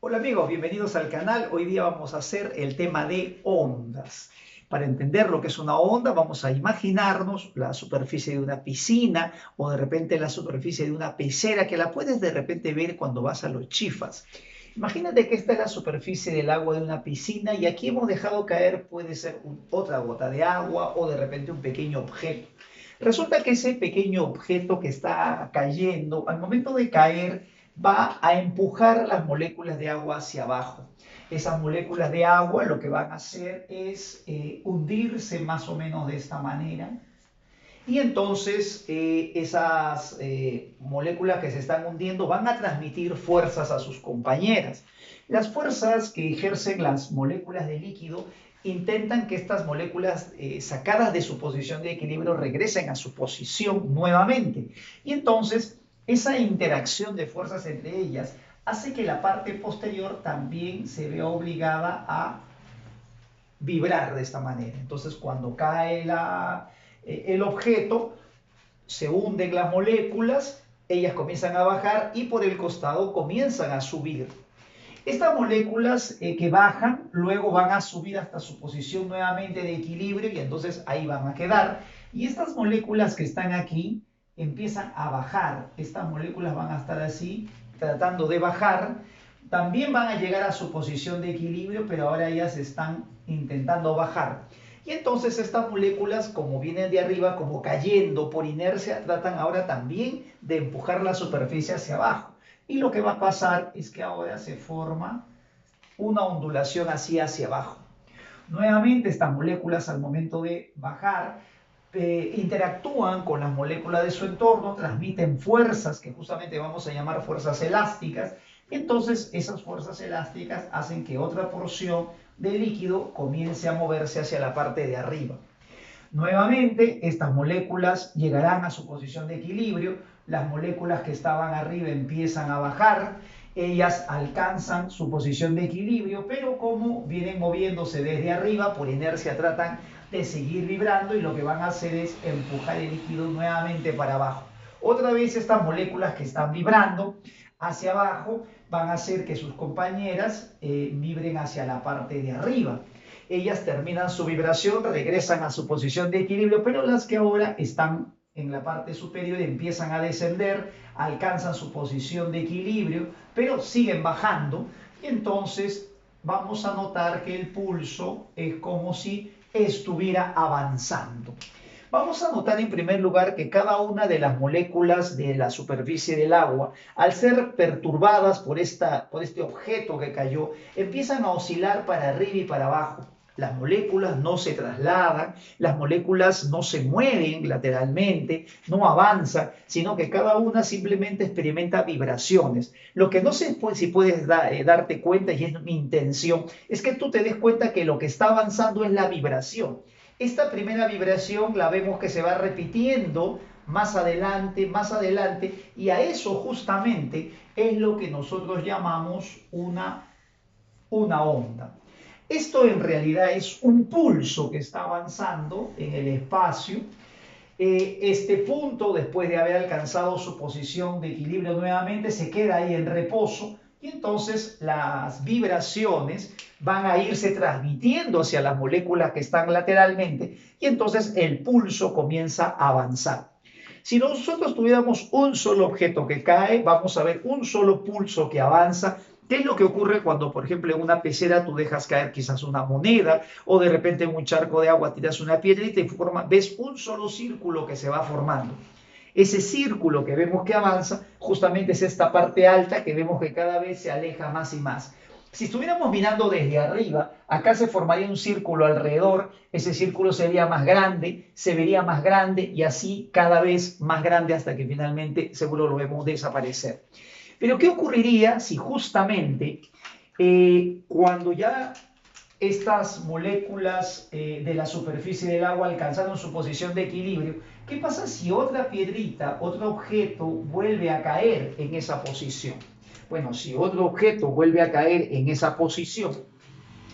Hola amigos, bienvenidos al canal. Hoy día vamos a hacer el tema de ondas. Para entender lo que es una onda, vamos a imaginarnos la superficie de una piscina o de repente la superficie de una pecera que la puedes de repente ver cuando vas a los chifas. Imagínate que esta es la superficie del agua de una piscina y aquí hemos dejado caer, puede ser otra gota de agua o de repente un pequeño objeto. Resulta que ese pequeño objeto que está cayendo, al momento de caer, va a empujar las moléculas de agua hacia abajo. Esas moléculas de agua lo que van a hacer es hundirse más o menos de esta manera. Y entonces esas moléculas que se están hundiendo van a transmitir fuerzas a sus compañeras. Las fuerzas que ejercen las moléculas de líquido intentan que estas moléculas sacadas de su posición de equilibrio regresen a su posición nuevamente. Y entonces esa interacción de fuerzas entre ellas hace que la parte posterior también se vea obligada a vibrar de esta manera. Entonces cuando cae el objeto, se hunden las moléculas, ellas comienzan a bajar y por el costado comienzan a subir. Estas moléculas que bajan luego van a subir hasta su posición nuevamente de equilibrio y entonces ahí van a quedar. Y estas moléculas que están aquí empiezan a bajar. Estas moléculas van a estar así tratando de bajar. También van a llegar a su posición de equilibrio, pero ahora ellas están intentando bajar. Y entonces estas moléculas, como vienen de arriba, como cayendo por inercia, tratan ahora también de empujar la superficie hacia abajo. Y lo que va a pasar es que ahora se forma una ondulación así hacia abajo. Nuevamente estas moléculas al momento de bajar interactúan con las moléculas de su entorno, transmiten fuerzas que justamente vamos a llamar fuerzas elásticas. Entonces esas fuerzas elásticas hacen que otra porción del líquido comience a moverse hacia la parte de arriba. Nuevamente, estas moléculas llegarán a su posición de equilibrio, las moléculas que estaban arriba empiezan a bajar, ellas alcanzan su posición de equilibrio, pero como vienen moviéndose desde arriba, por inercia tratan de seguir vibrando y lo que van a hacer es empujar el líquido nuevamente para abajo. Otra vez estas moléculas que están vibrando hacia abajo van a hacer que sus compañeras vibren hacia la parte de arriba. Ellas terminan su vibración, regresan a su posición de equilibrio, pero las que ahora están en la parte superior empiezan a descender, alcanzan su posición de equilibrio, pero siguen bajando y entonces vamos a notar que el pulso es como si estuviera avanzando. Vamos a notar en primer lugar que cada una de las moléculas de la superficie del agua, al ser perturbadas por este objeto que cayó, empiezan a oscilar para arriba y para abajo. Las moléculas no se trasladan, las moléculas no se mueven lateralmente, no avanzan, sino que cada una simplemente experimenta vibraciones. Lo que no sé si puedes darte cuenta, y es mi intención, es que tú te des cuenta que lo que está avanzando es la vibración. Esta primera vibración la vemos que se va repitiendo más adelante, y a eso justamente es lo que nosotros llamamos una onda. Esto en realidad es un pulso que está avanzando en el espacio. Este punto, después de haber alcanzado su posición de equilibrio nuevamente, se queda ahí en reposo y entonces las vibraciones van a irse transmitiendo hacia las moléculas que están lateralmente y entonces el pulso comienza a avanzar. Si nosotros tuviéramos un solo objeto que cae, vamos a ver un solo pulso que avanza. ¿Qué es lo que ocurre cuando, por ejemplo, en una pecera tú dejas caer quizás una moneda o de repente en un charco de agua tiras una piedrita y ves un solo círculo que se va formando? Ese círculo que vemos que avanza justamente es esta parte alta que vemos que cada vez se aleja más y más. Si estuviéramos mirando desde arriba, acá se formaría un círculo alrededor, ese círculo sería más grande, se vería más grande y así cada vez más grande hasta que finalmente seguro lo vemos desaparecer. Pero ¿qué ocurriría si justamente cuando ya estas moléculas de la superficie del agua alcanzaron su posición de equilibrio, qué pasa si otra piedrita, otro objeto vuelve a caer en esa posición? Bueno, si otro objeto vuelve a caer en esa posición,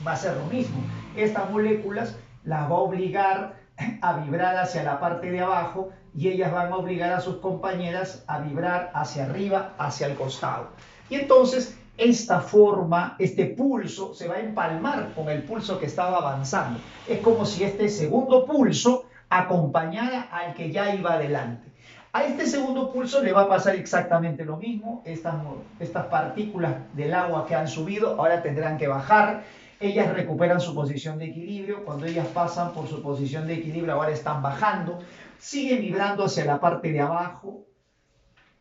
va a ser lo mismo. Estas moléculas las va a obligar a vibrar hacia la parte de abajo y ellas van a obligar a sus compañeras a vibrar hacia arriba, hacia el costado. Y entonces esta forma, este pulso, se va a empalmar con el pulso que estaba avanzando. Es como si este segundo pulso acompañara al que ya iba adelante. A este segundo pulso le va a pasar exactamente lo mismo. Estas partículas del agua que han subido ahora tendrán que bajar. Ellas recuperan su posición de equilibrio. Cuando ellas pasan por su posición de equilibrio, ahora están bajando. Siguen vibrando hacia la parte de abajo.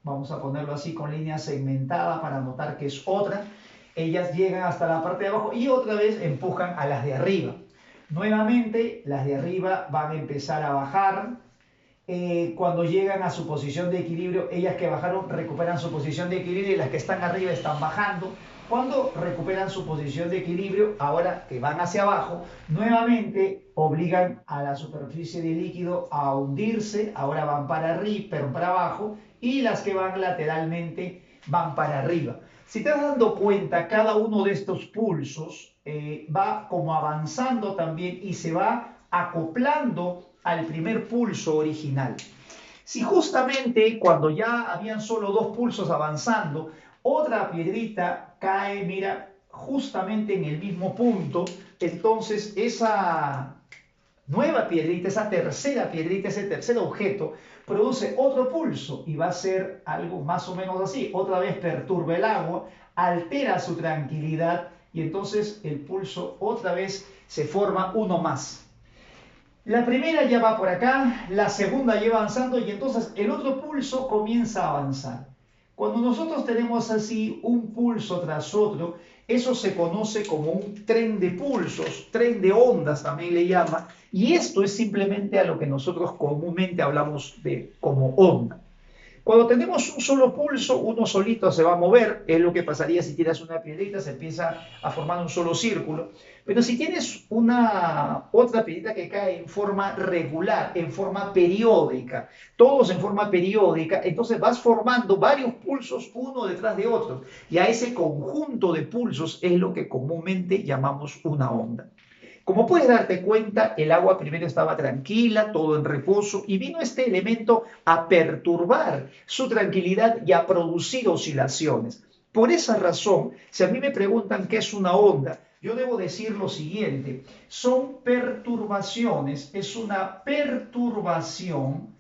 Vamos a ponerlo así con línea segmentada para notar que es otra. Ellas llegan hasta la parte de abajo y otra vez empujan a las de arriba. Nuevamente, las de arriba van a empezar a bajar. Cuando llegan a su posición de equilibrio, ellas que bajaron recuperan su posición de equilibrio y las que están arriba están bajando. Cuando recuperan su posición de equilibrio, ahora que van hacia abajo, nuevamente obligan a la superficie de líquido a hundirse, ahora van para arriba, para abajo, y las que van lateralmente van para arriba. Si te das dando cuenta, cada uno de estos pulsos va como avanzando también y se va acoplando al primer pulso original. Si justamente cuando ya habían solo dos pulsos avanzando, otra piedrita cae, mira, justamente en el mismo punto, entonces esa nueva piedrita, esa tercera piedrita, ese tercer objeto, produce otro pulso y va a ser algo más o menos así. Otra vez perturba el agua, altera su tranquilidad y entonces el pulso otra vez se forma uno más. La primera ya va por acá, la segunda lleva avanzando y entonces el otro pulso comienza a avanzar. Cuando nosotros tenemos así un pulso tras otro, eso se conoce como un tren de pulsos, tren de ondas también le llama, y esto es simplemente a lo que nosotros comúnmente hablamos de como onda. Cuando tenemos un solo pulso, uno solito se va a mover, es lo que pasaría si tiras una piedrita, se empieza a formar un solo círculo. Pero si tienes una otra piedrita que cae en forma regular, en forma periódica, todos en forma periódica, entonces vas formando varios pulsos uno detrás de otro. Y a ese conjunto de pulsos es lo que comúnmente llamamos una onda. Como puedes darte cuenta, el agua primero estaba tranquila, todo en reposo, y vino este elemento a perturbar su tranquilidad y a producir oscilaciones. Por esa razón, si a mí me preguntan qué es una onda, yo debo decir lo siguiente: son perturbaciones, es una perturbación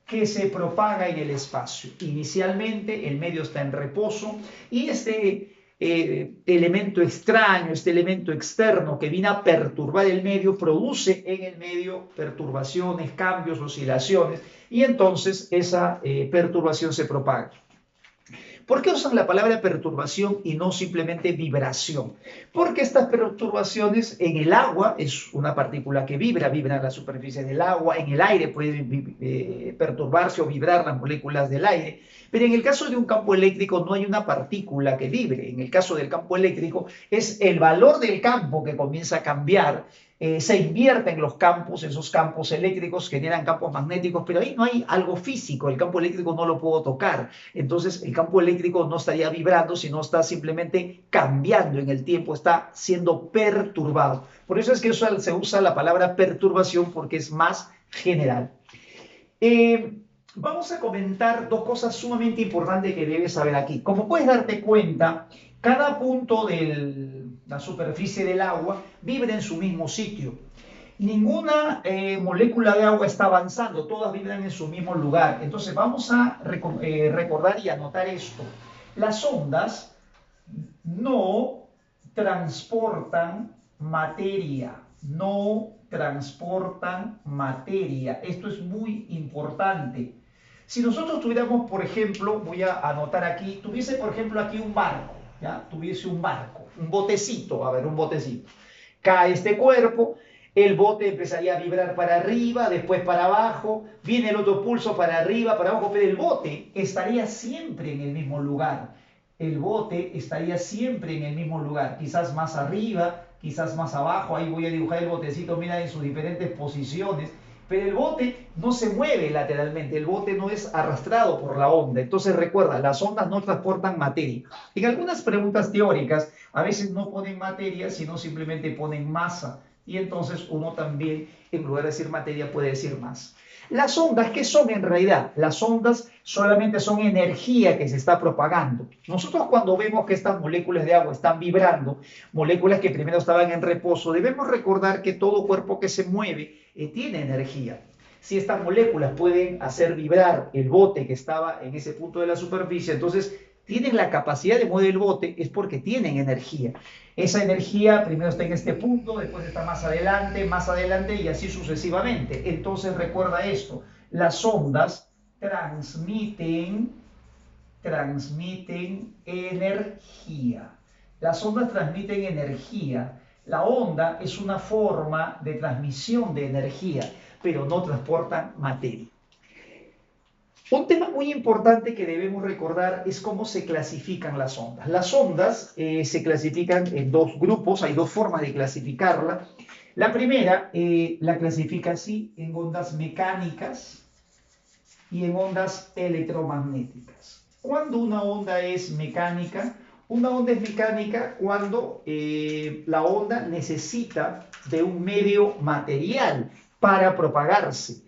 que se propaga en el espacio. Inicialmente el medio está en reposo y este elemento extraño, este elemento externo que viene a perturbar el medio, produce en el medio perturbaciones, cambios, oscilaciones, y entonces esa perturbación se propaga. ¿Por qué usan la palabra perturbación y no simplemente vibración? Porque estas perturbaciones en el agua es una partícula que vibra en la superficie del agua, en el aire pueden perturbarse o vibrar las moléculas del aire, pero en el caso de un campo eléctrico no hay una partícula que vibre. En el caso del campo eléctrico es el valor del campo que comienza a cambiar. Se invierten los campos, esos campos eléctricos generan campos magnéticos, pero ahí no hay algo físico, el campo eléctrico no lo puedo tocar, entonces el campo eléctrico no estaría vibrando, sino está simplemente cambiando en el tiempo, está siendo perturbado. Por eso es que se usa la palabra perturbación porque es más general. Vamos a comentar dos cosas sumamente importantes que debes saber aquí. Como puedes darte cuenta, cada punto de la superficie del agua vibra en su mismo sitio. Ninguna molécula de agua está avanzando, todas vibran en su mismo lugar. Entonces vamos a recordar y anotar esto. Las ondas no transportan materia, no transportan materia. Esto es muy importante. Si nosotros tuviéramos, por ejemplo, voy a anotar aquí, tuviese, por ejemplo, aquí un barco, ¿ya? Tuviese un barco, un botecito, a ver, un botecito. Cae este cuerpo, el bote empezaría a vibrar para arriba, después para abajo, viene el otro pulso para arriba, para abajo, pero el bote estaría siempre en el mismo lugar. El bote estaría siempre en el mismo lugar, quizás más arriba, quizás más abajo. Ahí voy a dibujar el botecito, mira, en sus diferentes posiciones. Pero el bote no se mueve lateralmente, el bote no es arrastrado por la onda. Entonces recuerda, las ondas no transportan materia. En algunas preguntas teóricas a veces no ponen materia, sino simplemente ponen masa. Y entonces uno también, en lugar de decir materia, puede decir masa. Las ondas, ¿qué son en realidad? Las ondas solamente son energía que se está propagando. Nosotros cuando vemos que estas moléculas de agua están vibrando, moléculas que primero estaban en reposo, debemos recordar que todo cuerpo que se mueve tiene energía. Si estas moléculas pueden hacer vibrar el bote que estaba en ese punto de la superficie, entonces tienen la capacidad de mover el bote, es porque tienen energía. Esa energía primero está en este punto, después está más adelante y así sucesivamente. Entonces recuerda esto, las ondas transmiten energía. Las ondas transmiten energía. La onda es una forma de transmisión de energía, pero no transportan materia. Un tema muy importante que debemos recordar es cómo se clasifican las ondas. Las ondas se clasifican en dos grupos, hay dos formas de clasificarla. La primera la clasifica así en ondas mecánicas y en ondas electromagnéticas. ¿Cuándo una onda es mecánica? Una onda es mecánica cuando la onda necesita de un medio material para propagarse.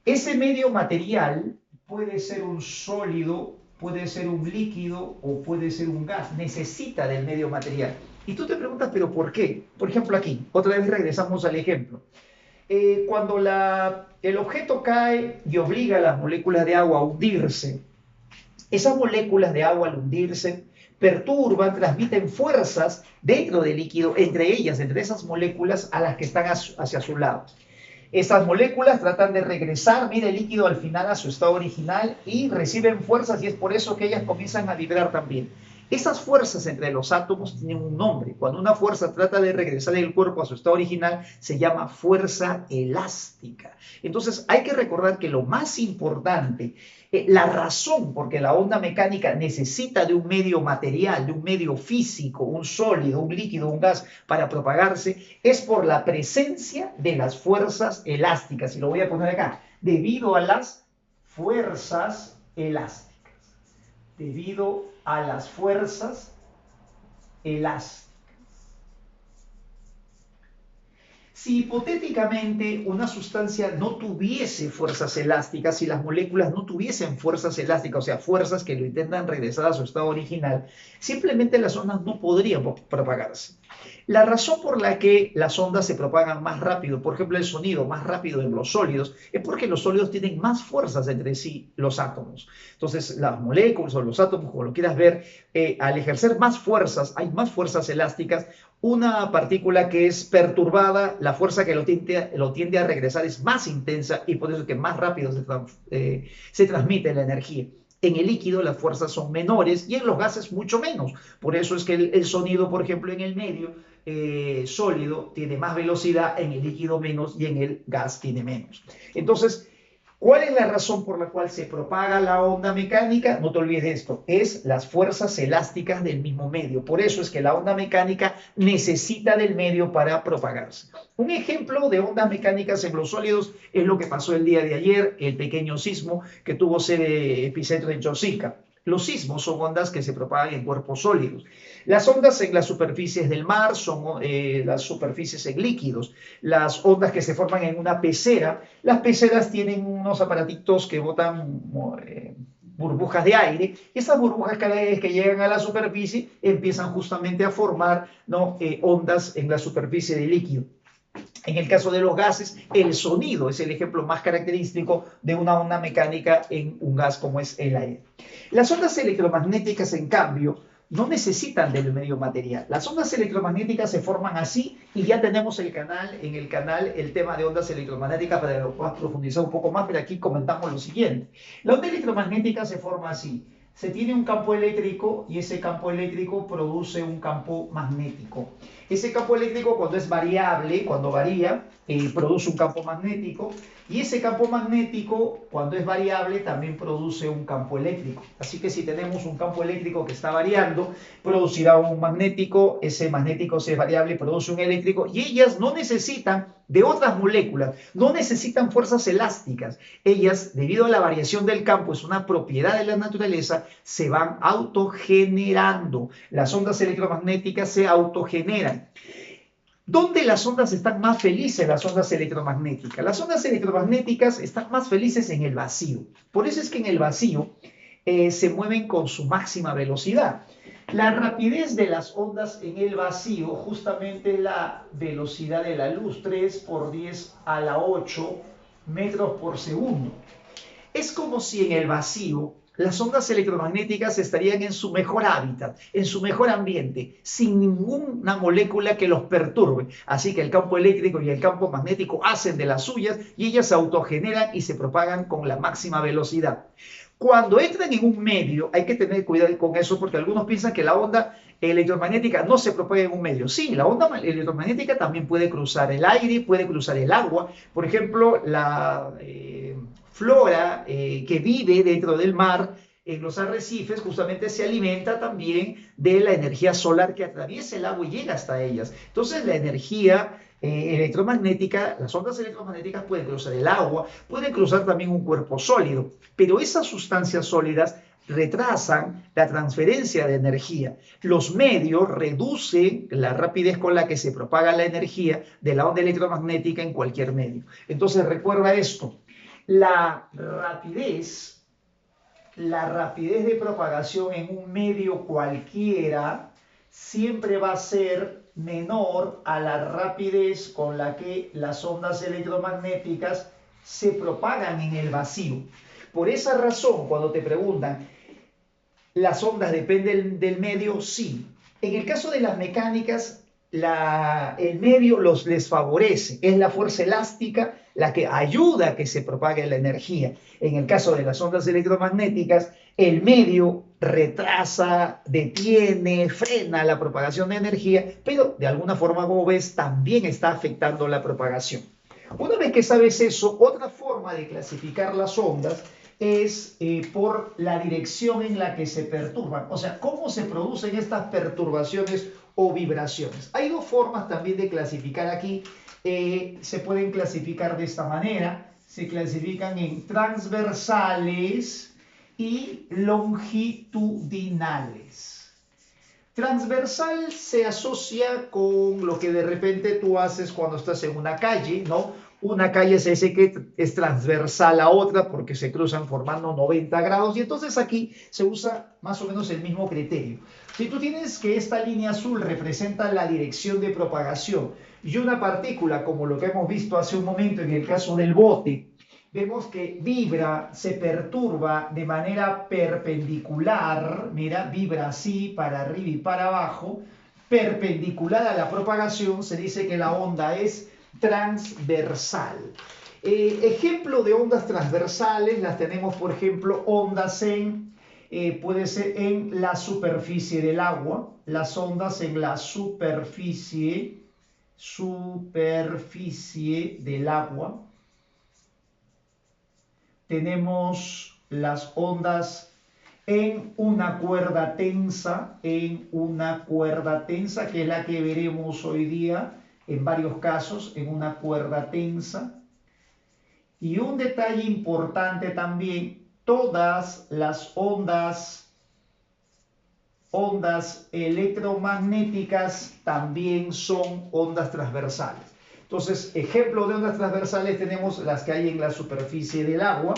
Ese medio material puede ser un sólido, puede ser un líquido o puede ser un gas. Necesita del medio material. Y tú te preguntas, ¿pero por qué? Por ejemplo, aquí, otra vez regresamos al ejemplo. Cuando el objeto cae y obliga a las moléculas de agua a hundirse, esas moléculas de agua al hundirse perturban, transmiten fuerzas dentro del líquido, entre ellas, entre esas moléculas a las que están hacia su lado. Esas moléculas tratan de regresar, mira, el líquido al final a su estado original y reciben fuerzas y es por eso que ellas comienzan a vibrar también. Esas fuerzas entre los átomos tienen un nombre. Cuando una fuerza trata de regresar el cuerpo a su estado original, se llama fuerza elástica. Entonces hay que recordar que lo más importante, la razón por que la onda mecánica necesita de un medio material, de un medio físico, un sólido, un líquido, un gas para propagarse, es por la presencia de las fuerzas elásticas. Y lo voy a poner acá, debido a las fuerzas elásticas. Debido a las fuerzas elásticas. Si hipotéticamente una sustancia no tuviese fuerzas elásticas, si las moléculas no tuviesen fuerzas elásticas, o sea, fuerzas que lo intentan regresar a su estado original, simplemente las ondas no podrían propagarse. La razón por la que las ondas se propagan más rápido, por ejemplo el sonido más rápido en los sólidos, es porque los sólidos tienen más fuerzas entre sí, los átomos. Entonces las moléculas o los átomos, como lo quieras ver, al ejercer más fuerzas, hay más fuerzas elásticas. Una partícula que es perturbada, la fuerza que lo tiende a regresar es más intensa y por eso es que más rápido se transmite la energía. En el líquido las fuerzas son menores y en los gases mucho menos. Por eso es que el sonido, por ejemplo, en el medio sólido tiene más velocidad, en el líquido menos y en el gas tiene menos. Entonces, ¿cuál es la razón por la cual se propaga la onda mecánica? No te olvides de esto, es las fuerzas elásticas del mismo medio. Por eso es que la onda mecánica necesita del medio para propagarse. Un ejemplo de ondas mecánicas en los sólidos es lo que pasó el día de ayer, el pequeño sismo que tuvo sede epicentro en Chosica. Los sismos son ondas que se propagan en cuerpos sólidos. Las ondas en las superficies del mar son las superficies en líquidos. Las ondas que se forman en una pecera, las peceras tienen unos aparatitos que botan burbujas de aire. Esas burbujas cada vez que llegan a la superficie empiezan justamente a formar, ¿no? Ondas en la superficie del líquido. En el caso de los gases, el sonido es el ejemplo más característico de una onda mecánica en un gas como es el aire. Las ondas electromagnéticas, en cambio, no necesitan del medio material. Las ondas electromagnéticas se forman así y ya tenemos en el canal el tema de ondas electromagnéticas para que lo puedas profundizar un poco más, pero aquí comentamos lo siguiente. La onda electromagnética se forma así. Se tiene un campo eléctrico y ese campo eléctrico produce un campo magnético. Ese campo eléctrico cuando es variable, cuando varía, produce un campo magnético y ese campo magnético cuando es variable también produce un campo eléctrico. Así que si tenemos un campo eléctrico que está variando, producirá un magnético, ese magnético si es variable produce un eléctrico y ellas no necesitan de otras moléculas, no necesitan fuerzas elásticas. Ellas, debido a la variación del campo, es una propiedad de la naturaleza, se van autogenerando. Las ondas electromagnéticas se autogeneran. ¿Dónde las ondas están más felices? Las ondas electromagnéticas. Las ondas electromagnéticas están más felices en el vacío. Por eso es que en el vacío se mueven con su máxima velocidad. La rapidez de las ondas en el vacío, justamente la velocidad de la luz, 3 por 10 a la 8 metros por segundo. Es como si en el vacío las ondas electromagnéticas estarían en su mejor hábitat, en su mejor ambiente, sin ninguna molécula que los perturbe. Así que el campo eléctrico y el campo magnético hacen de las suyas y ellas se autogeneran y se propagan con la máxima velocidad. Cuando entran en un medio, hay que tener cuidado con eso porque algunos piensan que la onda electromagnética no se propaga en un medio. Sí, la onda electromagnética también puede cruzar el aire, puede cruzar el agua. Por ejemplo, la flora que vive dentro del mar, en los arrecifes, justamente se alimenta también de la energía solar que atraviesa el agua y llega hasta ellas. Entonces, la energía electromagnética, las ondas electromagnéticas pueden cruzar el agua, pueden cruzar también un cuerpo sólido, pero esas sustancias sólidas retrasan la transferencia de energía. Los medios reducen la rapidez con la que se propaga la energía de la onda electromagnética en cualquier medio. Entonces, recuerda esto. La rapidez de propagación en un medio cualquiera siempre va a ser menor a la rapidez con la que las ondas electromagnéticas se propagan en el vacío. Por esa razón, cuando te preguntan, ¿las ondas dependen del medio? Sí. En el caso de las mecánicas, el medio les favorece, es la fuerza elástica la que ayuda a que se propague la energía. En el caso de las ondas electromagnéticas, el medio retrasa, detiene, frena la propagación de energía, pero de alguna forma, como ves, también está afectando la propagación. Una vez que sabes eso, otra forma de clasificar las ondas es por la dirección en la que se perturban, o sea, cómo se producen estas perturbaciones o vibraciones. Hay dos formas también de clasificar aquí, se pueden clasificar de esta manera, se clasifican en transversales y longitudinales. Transversal se asocia con lo que de repente tú haces cuando estás en una calle, ¿no? Una calle se dice que es transversal a otra porque se cruzan formando 90 grados y entonces aquí se usa más o menos el mismo criterio. Si tú tienes que esta línea azul representa la dirección de propagación y una partícula, como lo que hemos visto hace un momento en el caso del bote, vemos que vibra, se perturba de manera perpendicular, mira, vibra así para arriba y para abajo, perpendicular a la propagación, se dice que la onda es transversal. Ejemplo de ondas transversales las tenemos, por ejemplo, ondas puede ser en la superficie del agua, las ondas en la superficie del agua. Tenemos las ondas en una cuerda tensa, que es la que veremos hoy día en varios casos, en una cuerda tensa. Y un detalle importante también, todas las ondas electromagnéticas también son ondas transversales. Entonces, ejemplo de ondas transversales tenemos las que hay en la superficie del agua.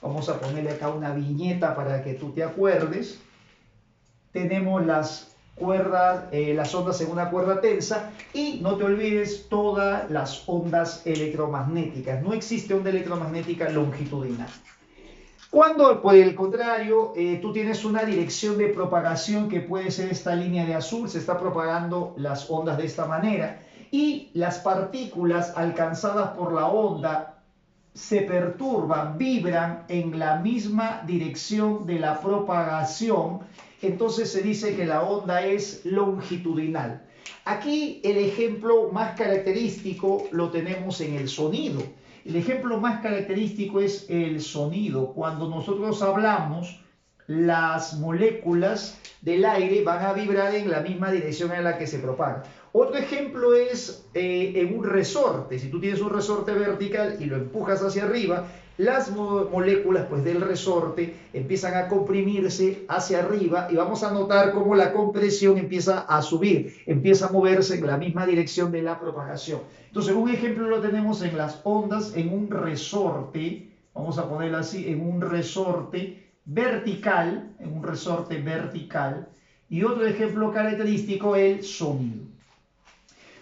Vamos a ponerle acá una viñeta para que tú te acuerdes. Tenemos las ondas en una cuerda tensa y no te olvides todas las ondas electromagnéticas. No existe onda electromagnética longitudinal. Cuando, por el contrario, tú tienes una dirección de propagación que puede ser esta línea de azul, se está propagando las ondas de esta manera y las partículas alcanzadas por la onda se perturban, vibran en la misma dirección de la propagación, entonces se dice que la onda es longitudinal. Aquí el ejemplo más característico lo tenemos en el sonido. El ejemplo más característico es el sonido. Cuando nosotros hablamos, las moléculas del aire van a vibrar en la misma dirección en la que se propaga. Otro ejemplo es en un resorte. Si tú tienes un resorte vertical y lo empujas hacia arriba, las moléculas pues, del resorte empiezan a comprimirse hacia arriba y vamos a notar cómo la compresión empieza a subir, empieza a moverse en la misma dirección de la propagación. Entonces, un ejemplo lo tenemos en las ondas en un resorte, vamos a ponerlo así, en un resorte vertical, y otro ejemplo característico, el sonido.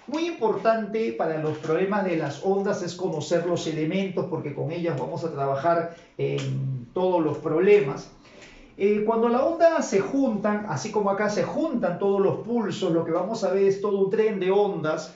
Muy importante para los problemas de las ondas es conocer los elementos, porque con ellas vamos a trabajar en todos los problemas. Cuando la onda se juntan, así como acá se juntan todos los pulsos, lo que vamos a ver es todo un tren de ondas.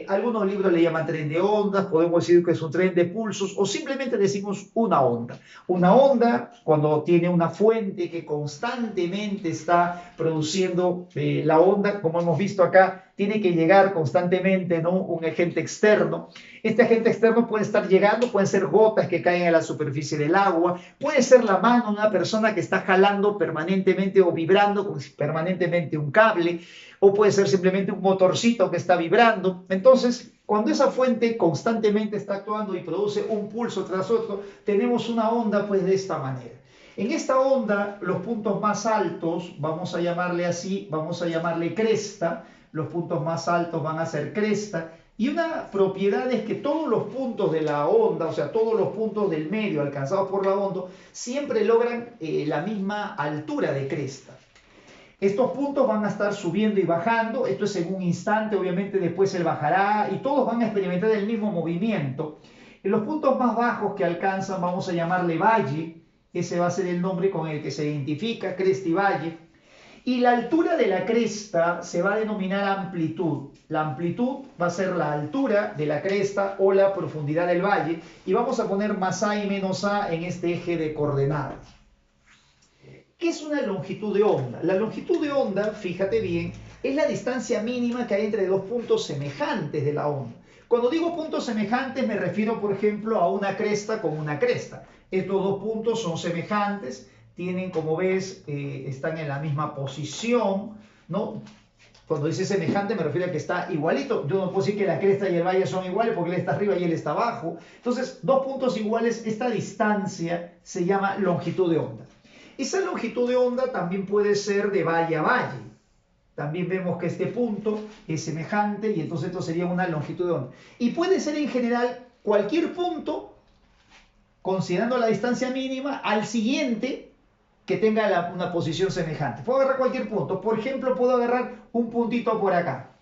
Algunos libros le llaman tren de ondas, podemos decir que es un tren de pulsos o simplemente decimos una onda. Una onda, cuando tiene una fuente que constantemente está produciendo la onda, como hemos visto acá, tiene que llegar constantemente, ¿no?, un agente externo. Este agente externo puede estar llegando, pueden ser gotas que caen a la superficie del agua, puede ser la mano de una persona que está jalando permanentemente o vibrando permanentemente un cable, o puede ser simplemente un motorcito que está vibrando. Entonces, cuando esa fuente constantemente está actuando y produce un pulso tras otro, tenemos una onda pues de esta manera. En esta onda, los puntos más altos, vamos a llamarle así, vamos a llamarle cresta, los puntos más altos van a ser cresta, y una propiedad es que todos los puntos de la onda, o sea, todos los puntos del medio alcanzados por la onda, siempre logran la misma altura de cresta. Estos puntos van a estar subiendo y bajando, esto es en un instante, obviamente después él bajará y todos van a experimentar el mismo movimiento. En los puntos más bajos que alcanzan vamos a llamarle valle, ese va a ser el nombre con el que se identifica, cresta y valle. Y la altura de la cresta se va a denominar amplitud. La amplitud va a ser la altura de la cresta o la profundidad del valle y vamos a poner más A y menos A en este eje de coordenadas. ¿Qué es una longitud de onda? La longitud de onda, fíjate bien, es la distancia mínima que hay entre dos puntos semejantes de la onda. Cuando digo puntos semejantes me refiero, por ejemplo, a una cresta con una cresta. Estos dos puntos son semejantes, tienen, como ves, están en la misma posición, ¿no? Cuando dice semejante me refiero a que está igualito. Yo no puedo decir que la cresta y el valle son iguales porque él está arriba y él está abajo. Entonces, dos puntos iguales, esta distancia se llama longitud de onda. Esa longitud de onda también puede ser de valle a valle. También vemos que este punto es semejante y entonces esto sería una longitud de onda. Y puede ser en general cualquier punto, considerando la distancia mínima, al siguiente que tenga una posición semejante. Puedo agarrar cualquier punto. Por ejemplo, puedo agarrar un puntito por acá.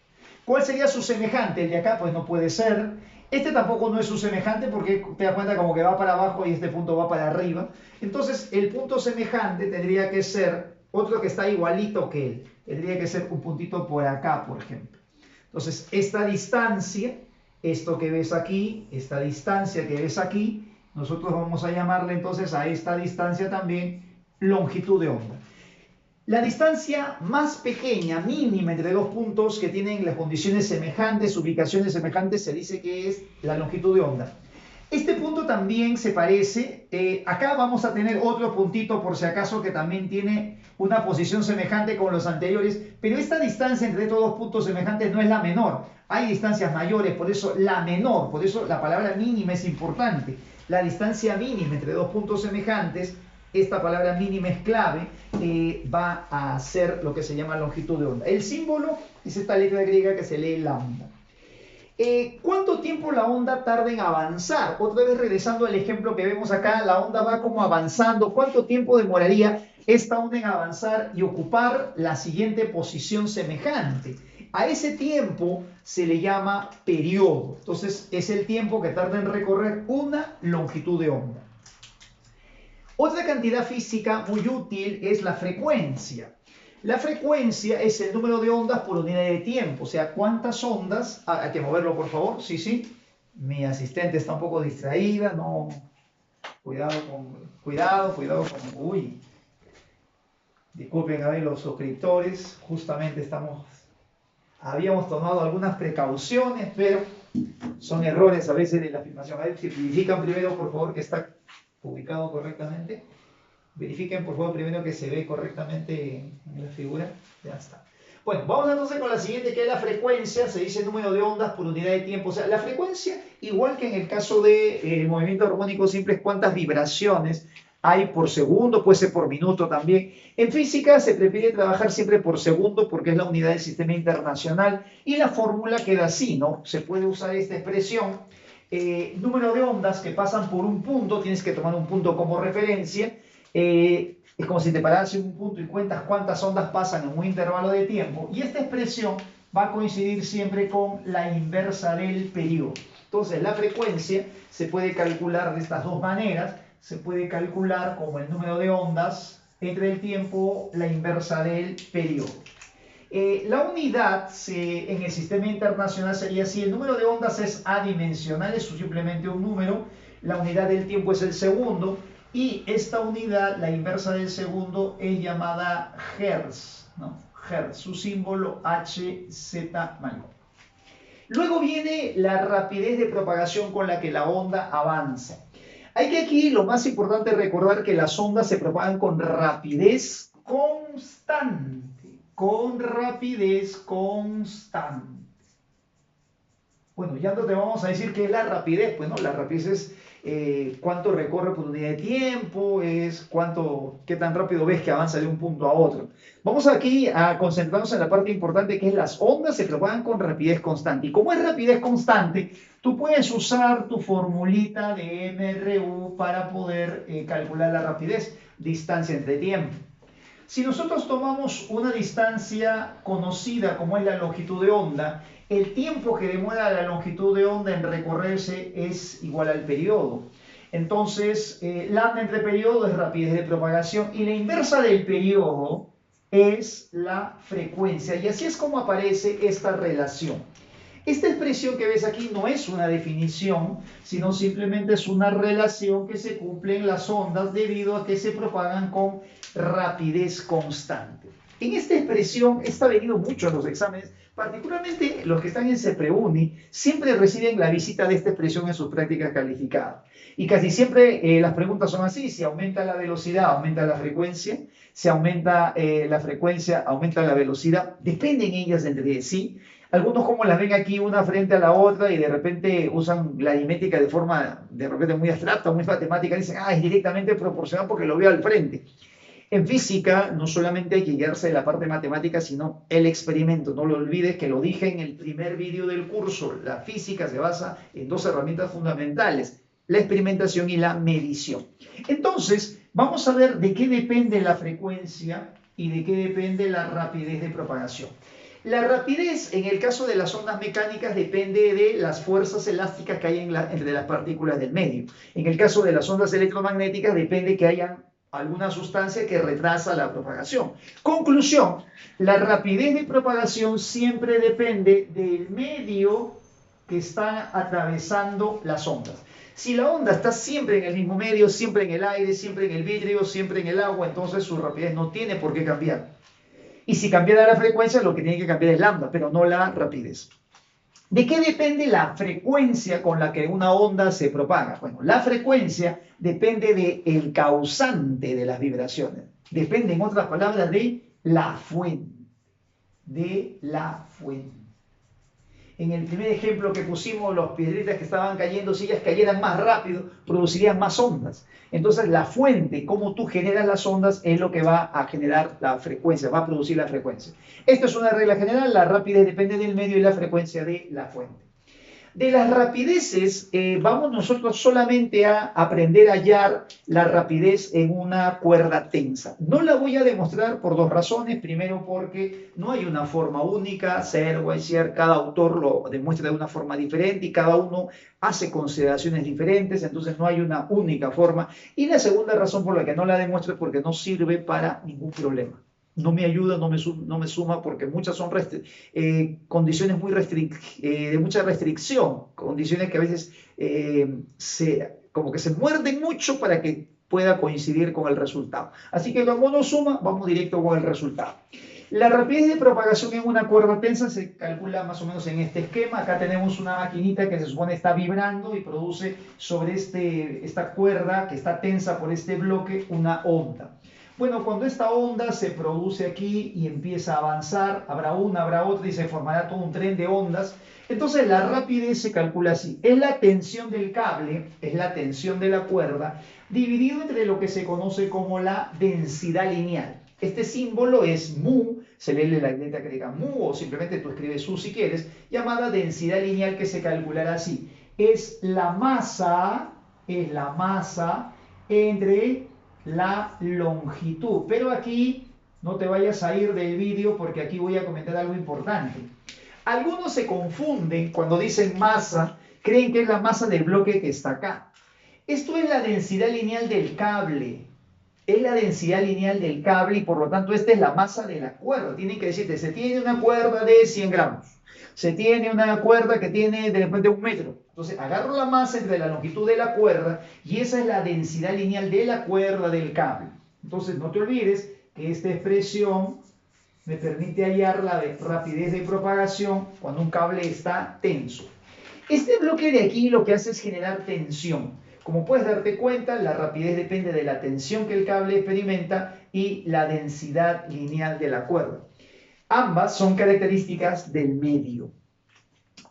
¿Cuál sería su semejante? El de acá pues no puede ser. Este tampoco no es su semejante porque te das cuenta como que va para abajo y este punto va para arriba. Entonces el punto semejante tendría que ser otro que está igualito que él. Tendría que ser un puntito por acá, por ejemplo. Entonces esta distancia, esto que ves aquí, esta distancia que ves aquí, nosotros vamos a llamarle entonces a esta distancia también longitud de onda. La distancia más pequeña, mínima, entre dos puntos que tienen las condiciones semejantes, ubicaciones semejantes, se dice que es la longitud de onda. Este punto también se parece, acá vamos a tener otro puntito por si acaso que también tiene una posición semejante con los anteriores, pero esta distancia entre estos dos puntos semejantes no es la menor. Hay distancias mayores, por eso la menor, por eso la palabra mínima es importante. La distancia mínima entre dos puntos semejantes, esta palabra mínima es clave, va a ser lo que se llama longitud de onda. El símbolo es esta letra griega que se lee lambda. ¿Cuánto tiempo la onda tarda en avanzar? Otra vez regresando al ejemplo que vemos acá, la onda va como avanzando. ¿Cuánto tiempo demoraría esta onda en avanzar y ocupar la siguiente posición semejante? A ese tiempo se le llama periodo. Entonces es el tiempo que tarda en recorrer una longitud de onda. Otra cantidad física muy útil es la frecuencia. La frecuencia es el número de ondas por unidad de tiempo, o sea, cuántas ondas... hay que moverlo, por favor. Sí, sí. Mi asistente está un poco distraída, no... Cuidado con... Uy. Disculpen a ver los suscriptores, justamente habíamos tomado algunas precauciones, pero son errores a veces de la filmación. A ver si verifican primero, por favor, que está ubicado correctamente. Verifiquen por favor primero que se ve correctamente en la figura. Ya está. Bueno, vamos entonces con la siguiente, que es la frecuencia. Se dice número de ondas por unidad de tiempo. O sea, la frecuencia, igual que en el caso del movimiento armónico simple, es cuántas vibraciones hay por segundo, puede ser por minuto también. En física se prefiere trabajar siempre por segundo porque es la unidad del sistema internacional y la fórmula queda así, ¿no? Se puede usar esta expresión. Número de ondas que pasan por un punto, tienes que tomar un punto como referencia. Es como si te pararas en un punto y cuentas cuántas ondas pasan en un intervalo de tiempo. Y esta expresión va a coincidir siempre con la inversa del periodo. Entonces, la frecuencia se puede calcular de estas dos maneras. Se puede calcular como el número de ondas entre el tiempo, la inversa del periodo. La unidad en el sistema internacional sería así: el número de ondas es adimensional, es simplemente un número, la unidad del tiempo es el segundo, y esta unidad, la inversa del segundo, es llamada Hertz, ¿no? Hertz, su símbolo HZ mayor. Luego viene la rapidez de propagación con la que la onda avanza. Hay que aquí lo más importante es recordar que las ondas se propagan con rapidez constante, con rapidez constante. Bueno, ya no te vamos a decir qué es la rapidez, pues no, la rapidez es cuánto recorre por unidad de tiempo, es qué tan rápido ves que avanza de un punto a otro. Vamos aquí a concentrarnos en la parte importante, que es las ondas se propagan con rapidez constante. Y como es rapidez constante, tú puedes usar tu formulita de MRU para poder calcular la rapidez, distancia entre tiempo. Si nosotros tomamos una distancia conocida como es la longitud de onda, el tiempo que demora la longitud de onda en recorrerse es igual al periodo. Entonces, lambda entre periodo es rapidez de propagación y la inversa del periodo es la frecuencia. Y así es como aparece esta relación. Esta expresión que ves aquí no es una definición, sino simplemente es una relación que se cumple en las ondas debido a que se propagan con rapidez constante. En esta expresión, esta ha venido mucho en los exámenes, particularmente los que están en CEPREUNI, siempre reciben la visita de esta expresión en sus prácticas calificadas. Y casi siempre las preguntas son así: si aumenta la velocidad, aumenta la frecuencia; si aumenta la frecuencia, aumenta la velocidad. Dependen ellas entre sí. Algunos, como las ven aquí una frente a la otra, y de repente usan la aritmética de forma de repente muy abstracta, muy matemática, dicen, es directamente proporcional porque lo veo al frente. En física no solamente hay que guiarse de la parte matemática, sino el experimento. No lo olvides, que lo dije en el primer vídeo del curso. La física se basa en dos herramientas fundamentales: la experimentación y la medición. Entonces, vamos a ver de qué depende la frecuencia y de qué depende la rapidez de propagación. La rapidez, en el caso de las ondas mecánicas, depende de las fuerzas elásticas que hay entre las partículas del medio. En el caso de las ondas electromagnéticas, depende que haya alguna sustancia que retrasa la propagación. Conclusión: la rapidez de propagación siempre depende del medio que están atravesando las ondas. Si la onda está siempre en el mismo medio, siempre en el aire, siempre en el vidrio, siempre en el agua, entonces su rapidez no tiene por qué cambiar. Y si cambiara la frecuencia, lo que tiene que cambiar es lambda, pero no la rapidez. ¿De qué depende la frecuencia con la que una onda se propaga? Bueno, la frecuencia depende del causante de las vibraciones. Depende, en otras palabras, de la fuente. De la fuente. En el primer ejemplo que pusimos, las piedritas que estaban cayendo, si ellas cayeran más rápido, producirían más ondas. Entonces, la fuente, cómo tú generas las ondas, es lo que va a generar la frecuencia, va a producir la frecuencia. Esto es una regla general: la rapidez depende del medio y la frecuencia de la fuente. De las rapideces, vamos nosotros solamente a aprender a hallar la rapidez en una cuerda tensa. No la voy a demostrar por dos razones. Primero, porque no hay una forma única, ser o ser, cada autor lo demuestra de una forma diferente y cada uno hace consideraciones diferentes, entonces no hay una única forma. Y la segunda razón por la que no la demuestro es porque no sirve para ningún problema. No me ayuda, no me suma, porque muchas son condiciones de mucha restricción, condiciones que a veces como que se muerden mucho para que pueda coincidir con el resultado. Así que como no suma, vamos directo con el resultado. La rapidez de propagación en una cuerda tensa se calcula más o menos en este esquema. Acá tenemos una maquinita que se supone está vibrando y produce sobre esta cuerda que está tensa por este bloque una onda. Bueno, cuando esta onda se produce aquí y empieza a avanzar, habrá una, habrá otra y se formará todo un tren de ondas. Entonces la rapidez se calcula así. Es la tensión del cable, es la tensión de la cuerda, dividido entre lo que se conoce como la densidad lineal. Este símbolo es mu, se lee la letra griega mu o simplemente tú escribes su si quieres, llamada densidad lineal que se calculará así. Es la masa entre la longitud. Pero aquí no te vayas a ir del vídeo porque aquí voy a comentar algo importante. Algunos se confunden cuando dicen masa, creen que es la masa del bloque que está acá. Esto es la densidad lineal del cable. Es la densidad lineal del cable y por lo tanto esta es la masa de la cuerda. Tienen que decirte, se tiene una cuerda de 100 gramos. Se tiene una cuerda que tiene de repente 1 metro. Entonces agarro la masa entre la longitud de la cuerda y esa es la densidad lineal de la cuerda del cable. Entonces no te olvides que esta expresión me permite hallar la rapidez de propagación cuando un cable está tenso. Este bloque de aquí lo que hace es generar tensión. Como puedes darte cuenta, la rapidez depende de la tensión que el cable experimenta y la densidad lineal de la cuerda. Ambas son características del medio.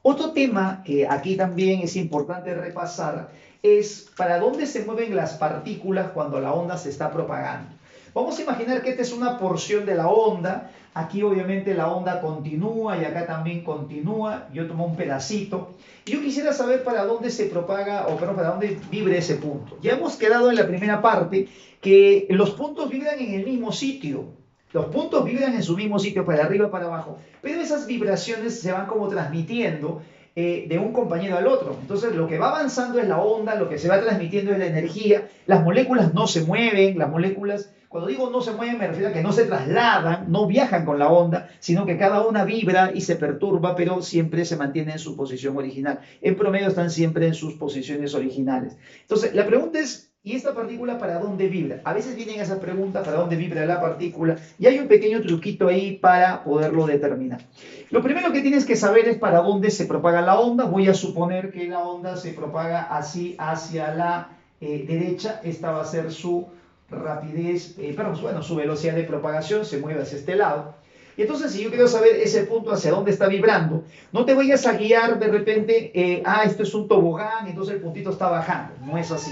Otro tema que aquí también es importante repasar es para dónde se mueven las partículas cuando la onda se está propagando. Vamos a imaginar que esta es una porción de la onda. Aquí obviamente la onda continúa y acá también continúa. Yo tomo un pedacito. Yo quisiera saber para dónde se propaga, o perdón, para dónde vibra ese punto. Ya hemos quedado en la primera parte que los puntos vibran en el mismo sitio. Los puntos vibran en su mismo sitio, para arriba, para abajo. Pero esas vibraciones se van como transmitiendo de un compañero al otro. Entonces lo que va avanzando es la onda, lo que se va transmitiendo es la energía. Las moléculas no se mueven, las moléculas, cuando digo no se mueven me refiero a que no se trasladan, no viajan con la onda, sino que cada una vibra y se perturba, pero siempre se mantiene en su posición original. En promedio están siempre en sus posiciones originales. Entonces la pregunta es, ¿y esta partícula para dónde vibra? A veces vienen esas preguntas, ¿para dónde vibra la partícula? Y hay un pequeño truquito ahí para poderlo determinar. Lo primero que tienes que saber es para dónde se propaga la onda. Voy a suponer que la onda se propaga así hacia la derecha. Esta va a ser su rapidez, bueno, su velocidad de propagación, se mueve hacia este lado. Y entonces, si yo quiero saber ese punto hacia dónde está vibrando, no te vayas a guiar de repente, esto es un tobogán, entonces el puntito está bajando. No es así.